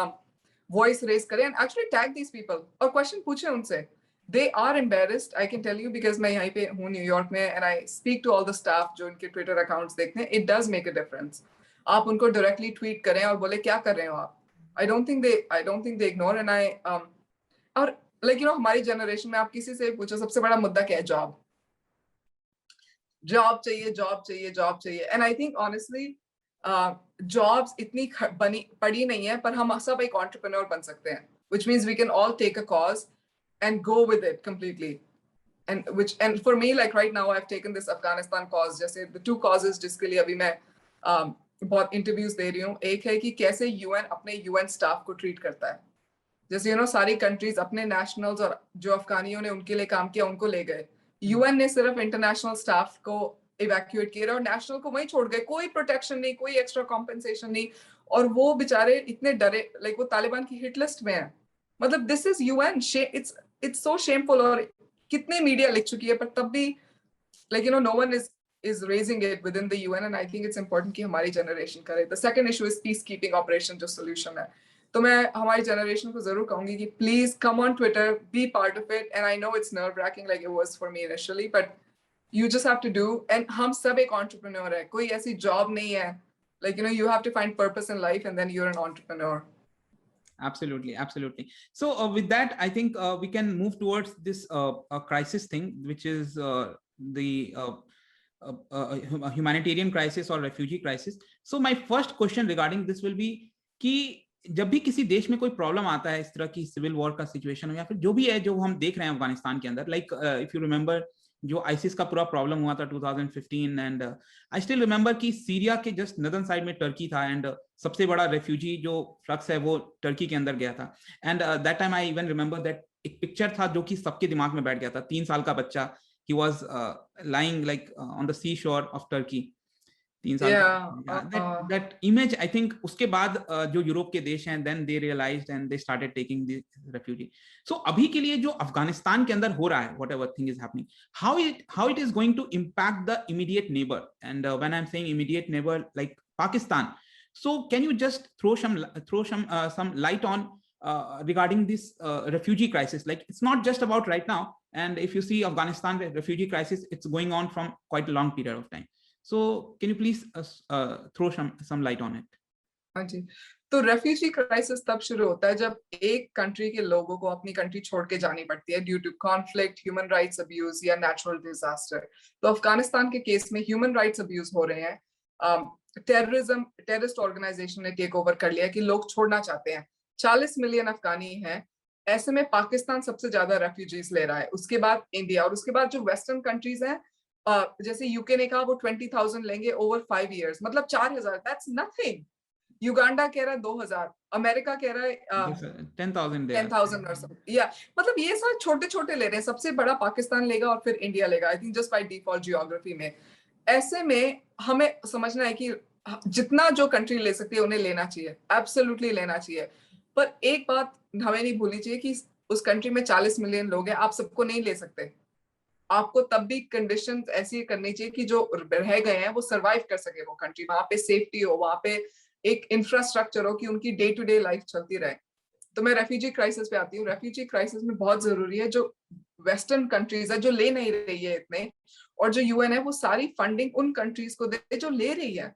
voice raise करें and actually tag these people और question पूछें उनसे. They are embarrassed, I can tell you, because मैं यहाँ पे हूँ न्यूयॉर्क में and I speak to all the staff जो उनके ट्विटर accounts देखते हैं. It does make a difference. आप उनको directly tweet करें और बोले क्या कर रहे हो आप. I don't think they ignore. And और like you know हमारी generation में आप किसी से पूछो सबसे बड़ा मुद्दा क्या है, जॉब चाहिए. And I think honestly jobs इतनी पड़ी नहीं है, पर हम सब एक entrepreneur बन सकते हैं, which means we can all take a cause and go with it completely. And for me like right now I've taken this Afghanistan cause, जैसे the 2 causes जिसके लिए अभी मैं बहुत इंटरव्यूज दे रही हूँ. एक है कि कैसे यूएन अपने यूएन स्टाफ को ट्रीट करता है. जैसे यू नो सारी कंट्रीज अपने नेशनल्स और जो अफगानियों ने उनके लिए काम किया उनको ले गए. यूएन ने सिर्फ इंटरनेशनल स्टाफ को इवैक्यूएट किया और नेशनल को वहीं छोड़ गए. कोई प्रोटेक्शन नहीं, कोई एक्स्ट्रा कॉम्पेंसेशन नहीं, और वो बेचारे इतने डरे, लाइक वो तालिबान की हिट लिस्ट में है. मतलब this is UN. It's so shameful. और कितने मीडिया लिख चुकी है, पर तब भी like you know no one is raising it within the UN, and I think it's important कि हमारी generation करे. The second issue is peacekeeping operation जो solution है. तो मैं हमारी generation को जरूर कहूँगी कि please come on Twitter, be part of it. And I know it's nerve-wracking like it was for me initially, but you just have to do. And हम सब एक entrepreneur है. कोई ऐसी job नहीं है. Like you know you have to find purpose in life, and then you're an entrepreneur. Absolutely. So with that, I think we can move towards this crisis thing, which is the humanitarian crisis or refugee crisis. So my first question regarding this will be कि जब भी किसी देश में कोई प्रॉब्लम आता है, इस तरह की सिविल वॉर का सिचुएशन हो या फिर जो भी है जो हम देख रहे हैं अफगानिस्तान के अंदर, लाइक इफ यू रिमेंबर जो आईसिस का पूरा प्रॉब्लम हुआ था 2015, एंड आई स्टिल रिमेंबर कि सीरिया के जस्ट नदर्न साइड में टर्की था, एंड सबसे बड़ा रेफ्यूजी जो फ्लक्स है वो टर्की के अंदर गया था. And that time I even remember that एक पिक्चर था जो कि सबके दिमाग में बैठ गया था. 3 साल का बच्चा, he was lying like on the seashore of Turkey. 3 साल that image, I think उसके बाद जो यूरोप के देश हैं, then they realized and they started taking the refugee. So अभी के लिए जो अफगानिस्तान के अंदर हो रहा है, whatever thing is happening, how it is going to impact the immediate neighbor. And when I'm saying immediate neighbor, like Pakistan, so can you just throw some light on regarding this refugee crisis? Like it's not just about right now, and if you see Afghanistan refugee crisis, it's going on from quite a long period of time. So can you please throw some light on it? हाँ जी, तो रेफ्यूजी क्राइसिस तब शुरू होता है जब एक कंट्री के लोगों को अपनी कंट्री छोड़ के जानी पड़ती है due to conflict, human rights abuse या नेचुरल डिजास्टर। तो अफगानिस्तान के केस में ह्यूमन राइट्स अब्यूज हो रहे हैं, टेररिस्ट ऑर्गेनाइजेशन ने टेक ओवर कर लिया कि लोग छोड़ना चाहते हैं। 40 मिलियन अफगानी हैं, ऐसे में पाकिस्तान सबसे ज्यादा रेफ्यूजीज ले रहा है, उसके बाद इंडिया, और उसके बाद जो वेस्टर्न कंट्रीज हैं, जैसे यूके ने कहा वो 20,000 लेंगे ओवर 5 years, मतलब 4,000, दैट्स नथिंग। युगांडा कह रहा है 2,000, अमेरिका कह रहा है 10,000 और सब, या मतलब ये सारे छोटे छोटे ले रहे हैं। सबसे बड़ा पाकिस्तान लेगा और फिर इंडिया लेगा, I think just by default geography में। ऐसे में हमें समझना है कि जितना जो कंट्री ले सकती है उन्हें लेना चाहिए, एब्सोल्युटली लेना चाहिए। पर एक बात हमें नहीं भूलनी चाहिए कि उस कंट्री में 40 मिलियन लोग हैं, आप सबको नहीं ले सकते। आपको तब भी कंडीशन ऐसी करनी चाहिए कि जो रह गए हैं वो सरवाइव कर सके वो कंट्री, वहां पे सेफ्टी हो, वहां पे एक इंफ्रास्ट्रक्चर हो कि उनकी डे टू डे लाइफ चलती रहे। तो मैं रेफ्यूजी क्राइसिस पे आती हूँ। रेफ्यूजी क्राइसिस में बहुत जरूरी है जो वेस्टर्न कंट्रीज है जो ले नहीं रही है इतने, और जो यूएन है वो सारी फंडिंग उन कंट्रीज को दे जो ले रही है।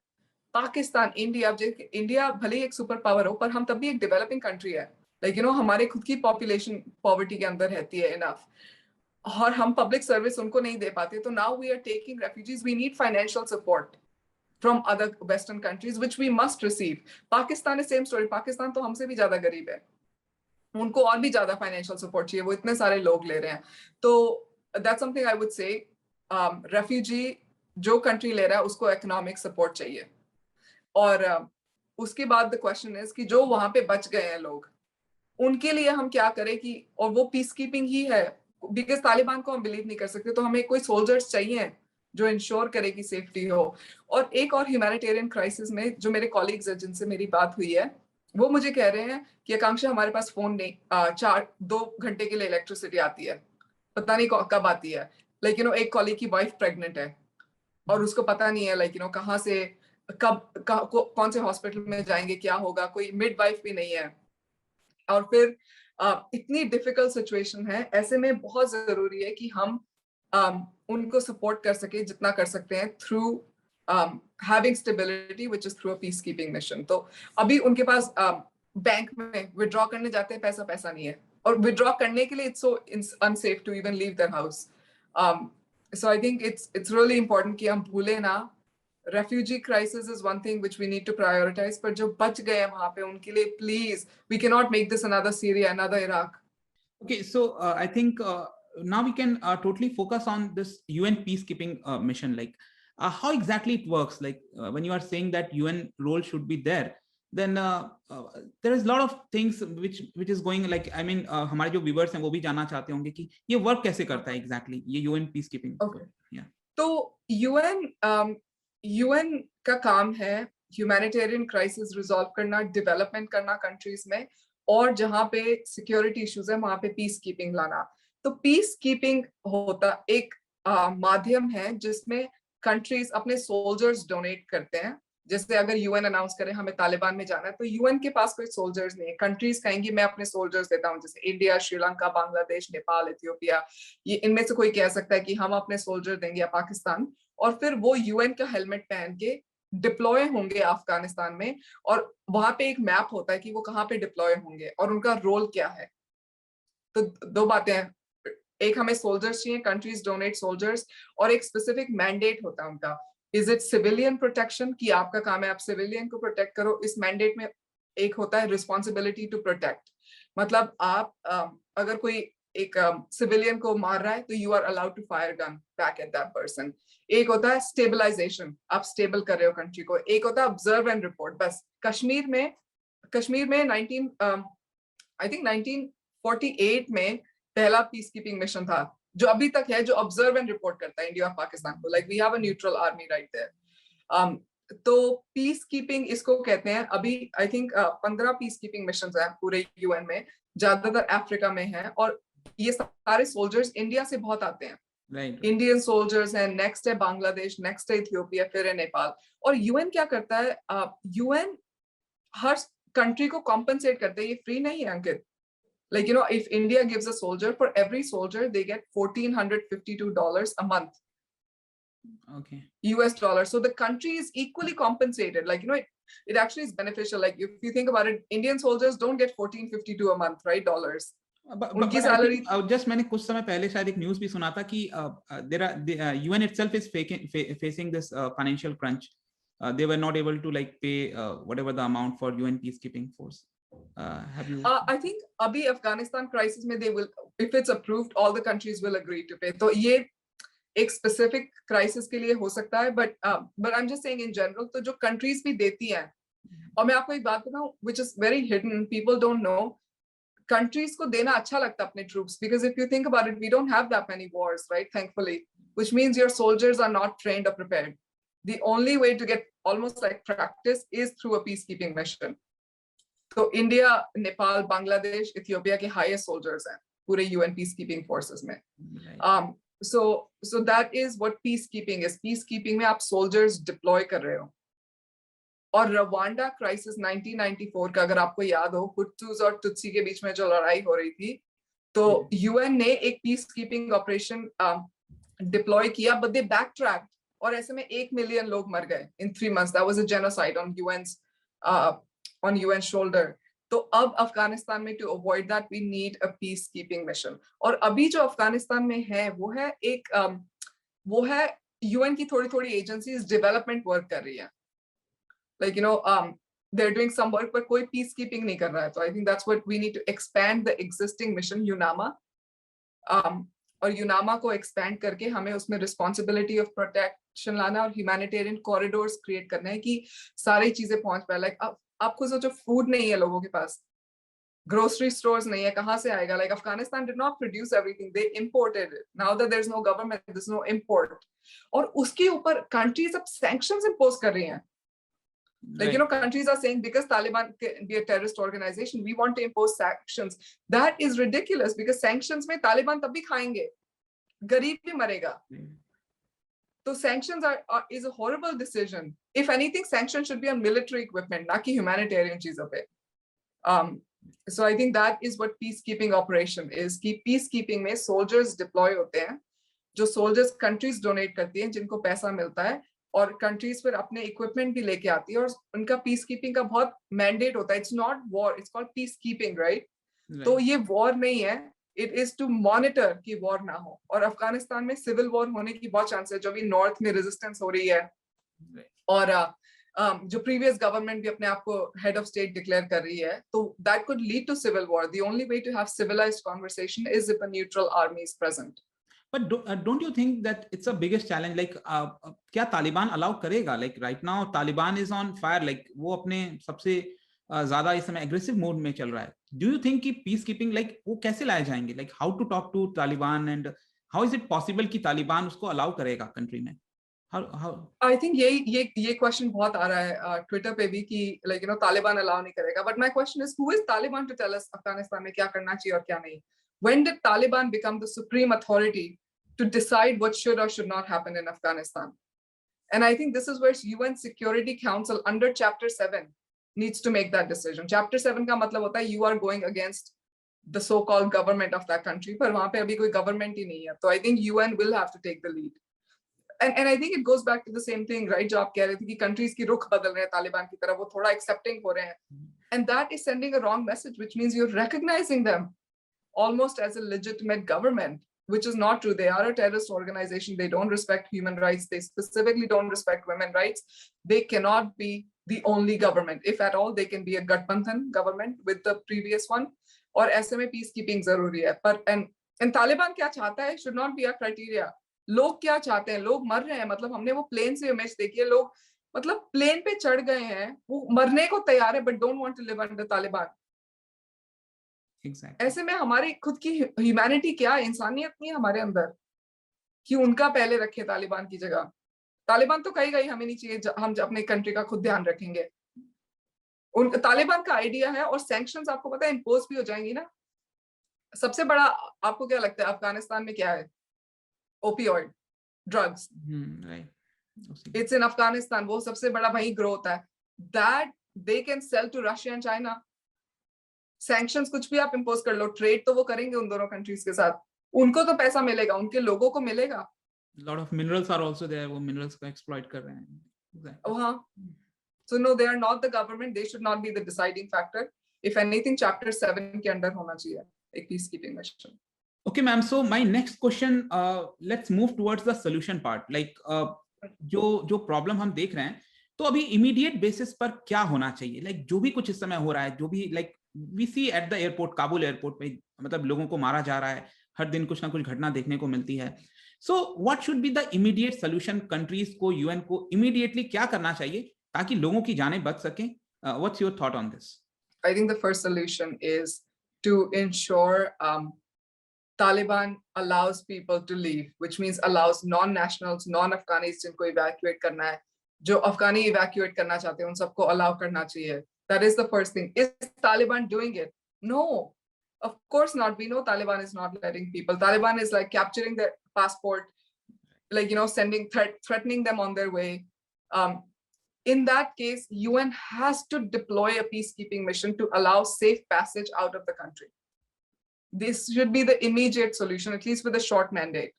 पाकिस्तान, इंडिया, इंडिया भले ही एक सुपर पावर हो पर हम तब भी एक डेवलपिंग कंट्री है। लाइक यू नो हमारे खुद की पॉपुलेशन पॉवर्टी के अंदर रहती है इनफ, और हम पब्लिक सर्विस उनको नहीं दे पाते। तो now we are taking refugees, we need financial support from other western countries which we must receive. Pakistan is same story, Pakistan तो हमसे भी ज्यादा गरीब है, उनको और भी ज्यादा फाइनेंशियल सपोर्ट चाहिए, वो इतने सारे लोग ले रहे हैं। तो that's something I would say, refugee जो कंट्री ले रहा है उसको इकोनॉमिक सपोर्ट चाहिए। और उसके बाद द क्वेश्चन इज कि जो वहां पे बच गए हैं लोग, उनके लिए हम क्या करें कि, और वो पीस कीपिंग ही है, बिकॉज तालिबान को हम बिलीव नहीं कर सकते, तो हमें कोई सोल्जर्स चाहिए जो इंश्योर करे कि सेफ्टी हो। और एक और ह्यूमैनिटेरियन क्राइसिस में जो मेरे कॉलीग्स हैं जिनसे मेरी बात हुई है, वो मुझे कह रहे हैं कि आकांक्षा हमारे पास फोन नहीं, 2 घंटे के लिए इलेक्ट्रिसिटी आती है, पता नहीं कब आती है। लाइक यू नो एक कॉलीग की वाइफ प्रेग्नेंट है और उसको पता नहीं है लाइक यू नो कहाँ से कौन से हॉस्पिटल में जाएंगे, क्या होगा, कोई मिडवाइफ भी नहीं है। और फिर इतनी डिफिकल्ट सिचुएशन है, ऐसे में बहुत जरूरी है कि हम उनको सपोर्ट कर सके जितना कर सकते हैं through having stability which is through a peace keeping mission. तो अभी उनके पास बैंक में विड्रॉ करने जाते हैं, पैसा नहीं है, और विड्रॉ करने के लिए it's so unsafe to even leave their house. So I think it's really important कि हम भूले ना, refugee crisis is one thing which we need to prioritise, पर जो बच गए हैं वहां पे उनके लिए please, we can not make this another Syria, another Iraq. Okay, so I think now we can totally focus on this UN peacekeeping mission. Like, how exactly it works? Like, when you are saying that UN role should be there, then there is a lot of things which is going. Like, I mean, हमारे जो viewers हैं वो भी जानना चाहते होंगे कि ये work कैसे करता है exactly ये UN peacekeeping. Okay. Yeah. तो यूएन का काम है ह्यूमैनिटेरियन क्राइसिस रिजॉल्व करना, डेवलपमेंट करना कंट्रीज में, और जहां पे सिक्योरिटी इश्यूज है वहां पे पीस कीपिंग लाना। तो पीस कीपिंग होता एक माध्यम है जिसमें कंट्रीज अपने सोल्जर्स डोनेट करते हैं। जैसे अगर यूएन अनाउंस करे हमें तालिबान में जाना है, तो यूएन के पास कोई सोल्जर्स नहीं है, कंट्रीज कहेंगी मैं अपने सोल्जर्स देता हूँ, जैसे इंडिया, श्रीलंका, बांग्लादेश, नेपाल, इथियोपिया, ये इनमें से कोई कह सकता है कि हम अपने सोल्जर देंगे, या पाकिस्तान, और फिर वो यूएन का हेलमेट पहन के डिप्लॉय होंगे अफगानिस्तान में, और वहां पे एक मैप होता है कि वो कहाँ पे डिप्लॉय होंगे और उनका रोल क्या है। तो 2 बातें हैं, एक हमें सोल्जर्स चाहिए, कंट्रीज डोनेट सोल्जर्स, और एक स्पेसिफिक मैंडेट होता है उनका, इज इट सिविलियन प्रोटेक्शन, कि आपका काम है आप सिविलियन को प्रोटेक्ट करो। इस मैंडेट में एक होता है रिस्पॉन्सिबिलिटी टू प्रोटेक्ट, मतलब आप अगर कोई एक सिविलियन को मार रहा है तो you are allowed to fire gun back at that person. एक होता है स्टेबलाइजेशन, आप स्टेबल कर रहे हो कंट्री को। एक होता है ऑब्जर्व एंड रिपोर्ट। बस कश्मीर में 1948 में पहला पीस कीपिंग मिशन था जो अभी तक है, जो ऑब्जर्व एंड रिपोर्ट करता है इंडिया और पाकिस्तान को, like we have a neutral army right there. तो पीस कीपिंग इसको कहते हैं। अभी I think 15 peace keeping mission हैं पूरे यूएन में, ज्यादातर अफ्रीका में है, और ये सारे सोल्जर्स इंडिया से बहुत आते हैं। इंडियन सोल्जर्स हैं, नेक्स्ट है बांग्लादेश, नेक्स्ट है इथियोपिया, फिर है नेपाल। और यूएन क्या करता है, यूएन हर कंट्री को कॉम्पनसेट करते हैं, ये फ्री नहीं है अंकित। Like, you know, if India gives a soldier, for every soldier, they get $1,452 a month. Okay. US dollar. So the country is equally compensated. Like, it actually is beneficial. Like if you think about it, Indian soldiers don't get 1452 a month, right? Dollars. But उनकी I salary think just मैंने कुछ समय पहले शायद एक न्यूज़ भी सुना था कि the UN itself is facing this financial crunch. They were not able to like pay whatever the amount for UN peacekeeping force. Have you? I think अभी Afghanistan crisis में they will, if it's approved, all the countries will agree to pay. तो ये एक specific crisis के लिए हो सकता है, but I'm just saying in general, तो जो countries भी देती हैं, और मैं आपको एक बात बताऊं, which is very hidden, people don't know, countries को देना अच्छा लगता है अपने troops, because if you think about it, we don't have that many wars, right? Thankfully, which means your soldiers are not trained or prepared. The only way to get almost like practice is through a peacekeeping mission. So India, Nepal, Bangladesh, Ethiopia के highest soldiers हैं पूरे UN peacekeeping forces में. So that is what peacekeeping is. Peacekeeping में आप soldiers deploy कर रहे हो. और रवांडा क्राइसिस 1994 का अगर आपको याद हो, हुट्टूस और टुत्सी के बीच में जो लड़ाई हो रही थी, तो यूएन ने एक पीस कीपिंग ऑपरेशन डिप्लॉय किया, बट दे बैकट्रैक्ड, और ऐसे में 1 मिलियन लोग मर गए in 3 months. That was a genocide on UN shoulder. तो अब अफगानिस्तान में, to avoid that, we need a peace keeping mission. और अभी जो अफगानिस्तान में है वो है यूएन की थोड़ी एजेंसीज डेवलपमेंट वर्क कर रही है. Like, they're doing some work, but कोई peacekeeping नहीं कर रहा है. So I think that's what we need to expand the existing mission UNAMA. और UNAMA को expand करके हमें उसमें responsibility of protection लाना और humanitarian corridors create करना है कि सारी चीजें पहुंच पाए. Like आपको सोचो, food नहीं है लोगों के पास, grocery stores नहीं है, कहाँ से आएगा? Like Afghanistan did not produce everything, they imported it. Now that there's no government, there's no import. और उसके ऊपर countries अब sanctions impose कर रही हैं. Like, countries are saying because Taliban can be a terrorist organization, we want to impose sanctions. That is ridiculous, because sanctions में Taliban तब भी खाएंगे, गरीब भी मरेगा. So sanctions is a horrible decision. If anything, sanctions should be on military equipment, ना कि humanitarian चीजों पे. So I think that is what peacekeeping operation is. कि peacekeeping में soldiers deploy होते हैं, जो soldiers countries donate करती हैं, जिनको पैसा मिलता है, और कंट्रीज फिर अपने इक्विपमेंट भी लेके आती है, और उनका पीस कीपिंग का बहुत मैंडेट होता है. It's not war, it's called peace keeping, right? तो ये वॉर नहीं है, इट इज टू मॉनिटर कि वॉर ना हो. और अफगानिस्तान में सिविल वॉर होने की बहुत चांस है, जो भी नॉर्थ में रेजिस्टेंस हो रही है, और जो प्रीवियस गवर्नमेंट भी अपने आप को हेड ऑफ स्टेट डिक्लेयर कर रही है, तो that could lead to civil war. The only way to have civilised conversation is if a neutral army is present. But don't you think that it's a biggest challenge? Like, क्या तालिबान अलाउ करेगा? Like right now, Taliban is on fire. Like वो अपने सबसे ज़्यादा इस समय aggressive mode में चल रहा है. Do you think कि peacekeeping, like वो कैसे लाए जाएंगे? Like how to talk to Taliban, and how is it possible कि तालिबान उसको अलाउ करेगा country में? How? I think ये question बहुत आ रहा है Twitter पे भी कि like तालिबान अलाउ नहीं करेगा. But my question is, who is Taliban to tell us Afghanistan में क्या करना चाहिए और क्या नहीं? When did Taliban become the supreme authority to decide what should or should not happen in Afghanistan? And I think this is where UN Security Council under Chapter 7 needs to make that decision. Chapter 7 का मतलब होता है you are going against the so-called government of that country, पर वहाँ पे अभी कोई government ही नहीं है. So I think UN will have to take the lead. And I think it goes back to the same thing, right? जो आप कह रहे थे कि countries की रुख बदल रहे हैं तालिबान की तरफ, वो थोड़ा accepting हो रहे हैं. And that is sending a wrong message, which means you're recognizing them almost as a legitimate government, which is not true. They are a terrorist organization. They don't respect human rights. They specifically don't respect women's rights. They cannot be the only government. If at all, they can be a Gathbandhan government with the previous one. और ऐसे में peacekeeping जरूरी है. पर and Taliban क्या चाहता है should not be a criteria. लोग क्या चाहते हैं? लोग मर रहे हैं. मतलब हमने वो प्लेन से इमेज देखी है, लोग मतलब प्लेन पे चढ़ गए हैं, वो मरने को तैयार है, but don't want to live under Taliban. Exactly. ऐसे में हमारी खुद की ह्यूमैनिटी क्या, इंसानियत नहीं है हमारे अंदर कि उनका पहले रखे तालिबान की जगह. तालिबान तो कहीं हमें नहीं चाहिए, हम अपने कंट्री का खुद ध्यान रखेंगे. उन तालिबान का आइडिया है, और सैंक्शंस आपको पता है इंपोज भी हो जाएंगी ना. सबसे बड़ा आपको क्या लगता है अफगानिस्तान में क्या है? Opioid drugs. It's in Afghanistan. वो सबसे बड़ा वही ग्रो होता है. That they can sell to Russia and China. Sanctions कुछ भी आप इंपोज कर लो, ट्रेड तो वो करेंगे उन दोनों कंट्रीज के साथ. उनको तो पैसा मिलेगा, उनके लोगों को मिलेगा. lot of minerals are also there, वो minerals को exploit कर रहे हैं. Exactly. Oh, हाँ. So no, they are not the government. They should not be the deciding factor. If anything, Chapter 7 के अंदर होना चाहिए एक peacekeeping mission. Okay, ma'am. So my next question, let's move towards the solution part. Like जो problem हम देख रहे हैं, तो अभी immediate basis पर क्या होना चाहिए? Like जो भी कुछ इस समय हो रहा है, जो भी like we see at the airport, Kabul airport पे मतलब लोगों को मारा जा रहा है, हर दिन कुछ ना कुछ घटना देखने को मिलती है. So what should be the immediate solution? Countries को, UN को immediately क्या करना चाहिए ताकि लोगों की जानें बच सकें? What's your thought on this? I think the first solution is to ensure Taliban allows people to leave, which means allows non-nationals, non-Afghanis जिनको evacuate करना है, जो अफगानी evacuate करना चाहते हैं उन सबको allow करना चाहिए. That is the first thing. Is Taliban doing it? No, of course not. We know Taliban is not letting people. Taliban is like capturing their passport, like, you know, threatening them on their way. In that case, UN has to deploy a peacekeeping mission to allow safe passage out of the country. This should be the immediate solution, at least with a short mandate.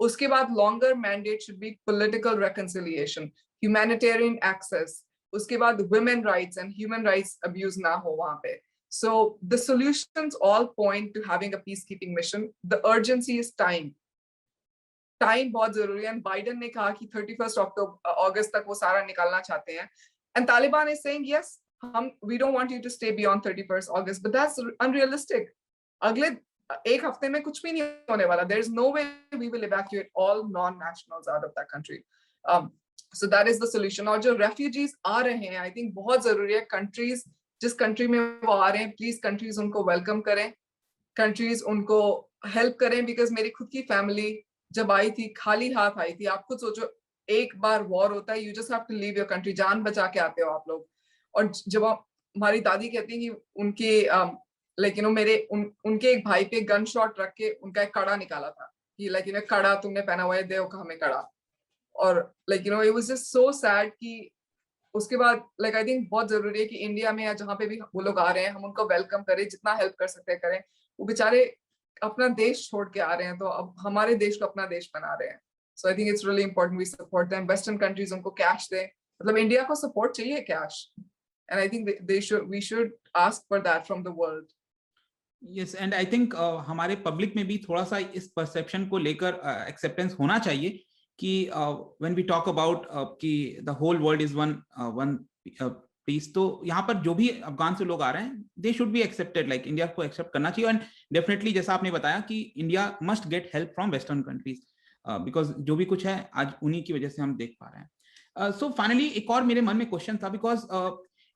Uske baad longer mandate should be political reconciliation, humanitarian access. Uske baad women rights and human rights abuse na ho wahan pe. So the solutions all point to having a peacekeeping mission. The urgency is time. Time बहुत जरूरी है. बाइडेन ने कहा कि 31st अगस्त तक वो सारा निकालना चाहते हैं. And Taliban is saying, yes, we don't want you to stay beyond 31st August, but that's unrealistic. अगले एक हफ्ते में कुछ भी नहीं होने वाला. There is no way we will evacuate all non-nationals out of that country. So that is the solution. और जो refugees आ रहे हैं, I think बहुत जरूरी है countries, जिस country में वो आ रहे हैं, please countries उनको welcome करें, countries उनको help करें, because मेरी खुद की family जब आई थी खाली हाथ आई थी. आप खुद सोचो, एक बार वॉर होता है, you just have to leave your country, जान बचा के आते हो आप लोग. और जब हमारी दादी कहती है कि उनके लाइक यू नो उनके एक भाई पे गन शॉट रख के उनका एक कड़ा निकाला था कि लाइक यू नो कड़ा तुमने पहना हुआ है, दे हमें कड़ा. और like you no it was just so sad कि उसके बाद लाइक आई थिंक बहुत जरूरी है कि इंडिया में या जहाँ पे भी वो लोग आ रहे हैं हम उनको वेलकम करें, जितना हेल्प कर सकते हैं करें. वो बेचारे अपना देश छोड़ के आ रहे हैं, तो अब हमारे देश को अपना देश बना रहे हैं. So I think it's really important we support them. Western countries उनको कैश दें, मतलब इंडिया को सपोर्ट चाहिए cash, and I think we should ask for that from the world. Yes, and I think हमारे पब्लिक में भी थोड़ा सा इस परसेप्शन को लेकर एक्सेप्टेंस होना चाहिए कि when we talk about कि the whole world is one piece, तो यहाँ पर जो भी अफगान से लोग आ रहे हैं they should be accepted, like India को एक्सेप्ट करना चाहिए. and definitely जैसा आपने बताया कि India must get help from Western countries because जो भी कुछ है आज उन्हीं की वजह से हम देख पा रहे हैं. So finally एक और मेरे मन में क्वेश्चन था, because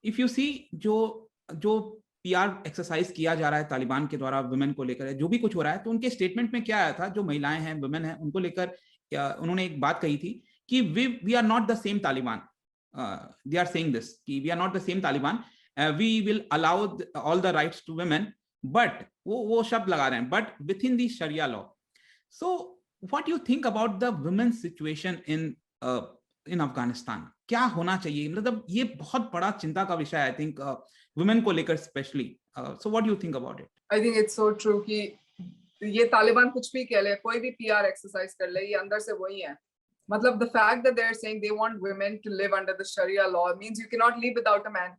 if you see जो PR एक्सरसाइज किया जा रहा है तालिबान के द्वारा वुमेन को लेकर, जो भी कुछ हो रहा है, तो उनके स्टेटमेंट में क्या आया था, जो महिलाएं हैं, वुमेन हैं, उनको लेकर उन्होंने एक बात कही थी कि we are not the same Taliban. They are saying this कि we are not the same Taliban, we will allow all the rights to women, but वो शब्द लगा रहे हैं, but within the Sharia law. So what do you think about the women's situation in Afghanistan? क्या होना चाहिए, मतलब ये बहुत बड़ा चिंता का विषय है, I think women को लेकर especially. So what do you think about it? I think it's so true कि ये तालिबान कुछ भी कह ले, कोई भी PR एक्सरसाइज कर ले, ये अंदर से वही है. मतलब the fact that they're saying they want women to live under the Sharia law means you cannot leave without a man,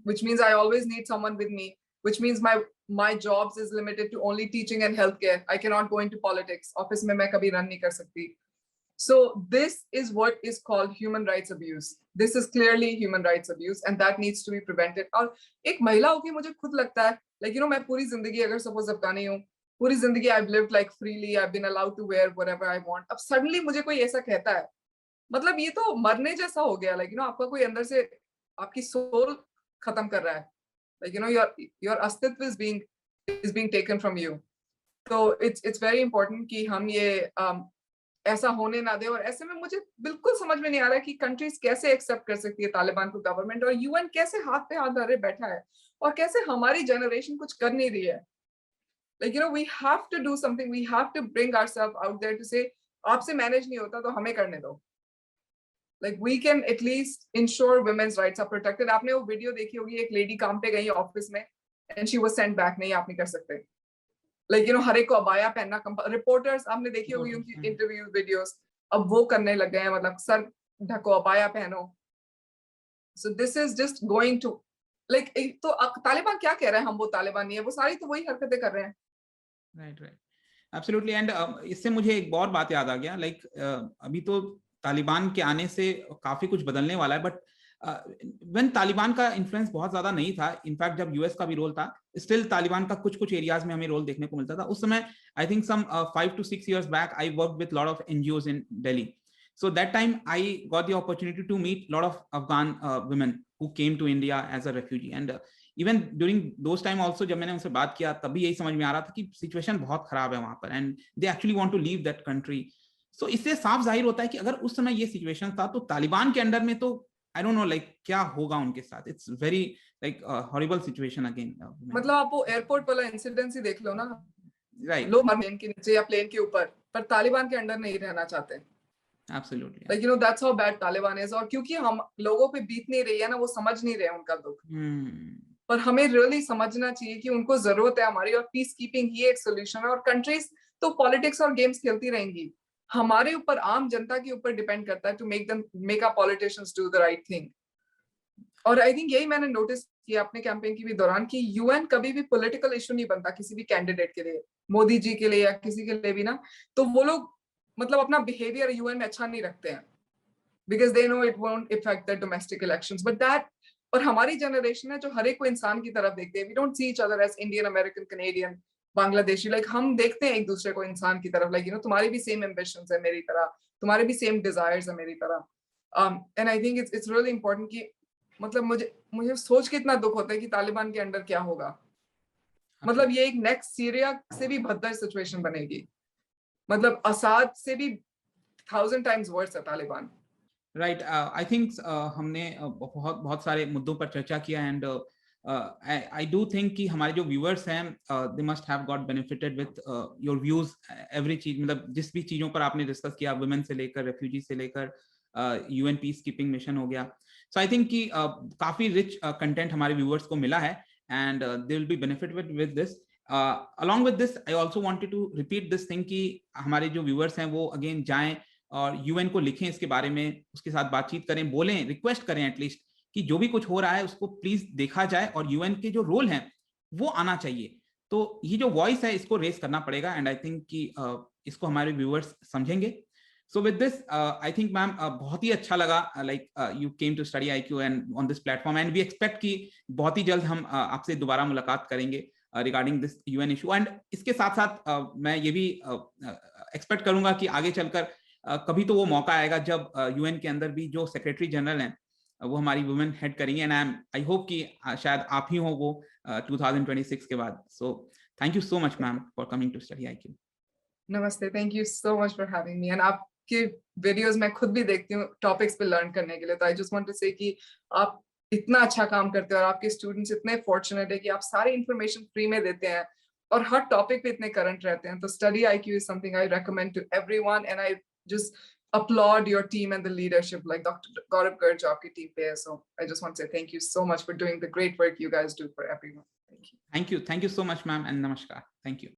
which means I always need someone with me, which means my jobs is limited to only teaching and healthcare. I cannot go into politics. Office में मैं कभी run नहीं कर सकती. So this is what is called human rights abuse. This is clearly human rights abuse, and that needs to be prevented. और एक महिला होके मुझे खुद लगता है, like you know, मैं पूरी जिंदगी अगर suppose अफगानी हूँ, पूरी जिंदगी I've lived like freely, I've been allowed to wear whatever I want. अब suddenly मुझे कोई ऐसा कहता है, मतलब ये तो मरने जैसा हो गया. Like you know, आपका कोई अंदर से आपकी soul खत्म कर रहा है. Like you know, your अस्तित्व is being taken from you. So it's very important कि हम ये ऐसा होने ना दे. और ऐसे में मुझे बिल्कुल समझ में नहीं आ रहा है कि कंट्रीज कैसे एक्सेप्ट कर सकती है तालिबान को गवर्नमेंट, और यूएन कैसे हाथ पे हाथ धरे बैठा है, और कैसे हमारी जनरेशन कुछ कर नहीं रही है. Like you know, we have to do something. We have to bring ourselves out there to say, आपसे मैनेज नहीं होता तो हमें करने दो. Like we can at least ensure women's rights are protected. आपने वो वीडियो देखी होगी, एक लेडी काम पे गई ऑफिस में and she was sent back. नहीं, आप नहीं कर सकते. लाइक यू नो हर एक को अबाया पहनना, रिपोर्टर्स आपने देखी होगी उनकी इंटरव्यू वीडियोस, अब वो करने लग गए हैं, मतलब सर ढको अबाया पहनो. So this is just going to like, एक तो तालिबान क्या कह रहा है, हम वो तालिबान नहीं है, वो सारी तो वही हरकतें कर रहे हैं. Right right, absolutely. एंड इससे मुझे एक और बात याद आ गया, लाइक अभी तो तालिबान के आने से काफी कुछ बदलने वाला है, बट व्हेन तालिबान का इन्फ्लुएंस बहुत ज्यादा नहीं था, इनफैक्ट जब यूएस का भी रोल था, स्टिल तालिबान का कुछ कुछ एरियाज में हमें रोल देखने को मिलता था उस समय. I think some 5 to 6 years back I worked with lot of NGOs in Delhi. So that time I got the opportunity to meet lot of Afghan women who came to India as a refugee, and even during those time also जब मैंने उनसे बात किया तभी यही समझ में आ रहा था कि सिचुएशन बहुत खराब है वहां पर, and they actually want to leave that country. So इससे साफ जाहिर होता है कि अगर उस समय ये सिचुएशन था तो तालिबान के अंडर में तो आई डोंट नो लाइक क्या होगा उनके साथ. It's very like horrible situation again. मतलब आप वो एयरपोर्ट वाला इंसिडेंट ही देख लो ना, राइट, लोग प्लेन के नीचे या प्लेन के ऊपर, पर तालिबान के अंडर नहीं रहना चाहते. Absolutely. Like you no that's how bad Taliban is. और क्योंकि हम लोगों पे बीत नहीं रही है ना, वो समझ नहीं रहे उनका दुख. पर हमें रियली समझना चाहिए कि उनको जरूरत है हमारी, और पीस कीपिंग ही एक सोल्यूशन है. और कंट्रीज तो पॉलिटिक्स और गेम्स खेलती रहेंगी, हमारे ऊपर आम जनता के ऊपर डिपेंड करता है to make our politicians do the right thing. और आई थिंक यही मैंने नोटिस किया अपने कैंपेन के भी दौरान कि यूएन कभी भी पॉलिटिकल इशू नहीं बनता किसी भी कैंडिडेट के लिए, मोदी जी के लिए या किसी के लिए भी ना. तो वो लोग मतलब अपना बिहेवियर यूएन में अच्छा नहीं रखते हैं, because they know it won't effect the domestic elections. But that, और हमारी जनरेशन है जो हर एक को इंसान की तरफ देखते हैं. We don't see each other as Indian, American, Canadian, Bangladeshi. Like हम देखते हैं एक दूसरे को इंसान की तरफ. लाइक यू नो तुम्हारी भी सेम एम्बिशंस है मेरी तरह, तुम्हारे भी सेम डिजायर्स है मेरी तरह. And I think it's really important कि मतलब मुझे सोच के इतना दुख होता है कि तालिबान के अंडर क्या होगा. मतलब ये एक नेक्स्ट सीरिया से भी भद्दा सिचुएशन बनेगी. मतलब असाद से भी 1000 times वर्स है तालिबान. राइट, आई थिंक हमने बहुत बहुत सारे मुद्दों पर चर्चा किया, एंड आई डू थिंक कि हमारे जो व्यूअर्स हैं they must have got benefited with your views. Every चीज, मतलब जिस भी चीजों पर आपने डिस्कस किया, वुमेन से लेकर रेफ्यूजी से लेकर यूएन पीस कीपिंग मिशन हो गया. सो आई थिंक कि काफी रिच कंटेंट हमारे व्यूअर्स को मिला है, and they will be benefited with this. Along with this I also wanted to repeat this thing कि हमारे जो व्यूअर्स हैं वो अगेन जाएं और यूएन को लिखें इसके बारे में, उसके साथ बातचीत करें, बोलें, रिक्वेस्ट करें एटलीस्ट कि जो भी कुछ हो रहा है उसको प्लीज देखा जाए, और यूएन के जो रोल हैं वो आना चाहिए. तो ये जो वॉइस है इसको रेस करना पड़ेगा, एंड आई थिंक कि इसको हमारे व्यूअर्स समझेंगे. So with this I think ma'am बहुत ही अच्छा लगा, like you came to Study IQ and on this platform, and we expect कि बहुत ही जल्द हम आपसे दोबारा मुलाकात करेंगे regarding this UN issue. And इसके साथ साथ मैं ये भी एक्सपेक्ट करूंगा कि आगे चलकर कभी तो वो मौका आएगा जब यूएन के अंदर भी जो सेक्रेटरी जनरल हैं वो हमारी वुमेन हेड करेंगे, एंड आई होप कि शायद आप ही हो वो 2026 के बाद. So thank you so much ma'am for coming to Study IQ. नमस्ते, thank you so much for having me. And आपके वीडियोस मैं खुद भी देखती हूँ टॉपिक्स पे लर्न करने के लिए. तो आई जस्ट वांट टू से कि आप इतना अच्छा काम करते हो, और आपके स्टूडेंट्स इतने फॉर्चुनेट है कि आप सारी इंफॉर्मेशन फ्री में देते हैं और हर टॉपिक पे इतने करंट रहते हैं. तो Study IQ is something I recommend to everyone, and I just applaud your team and the leadership like Dr. Gaurav Garg आपकी team पे है. So I just want to say thank you so much for doing the great work you guys do for everyone. Thank you. Thank you so much ma'am, and namaskar. Thank you.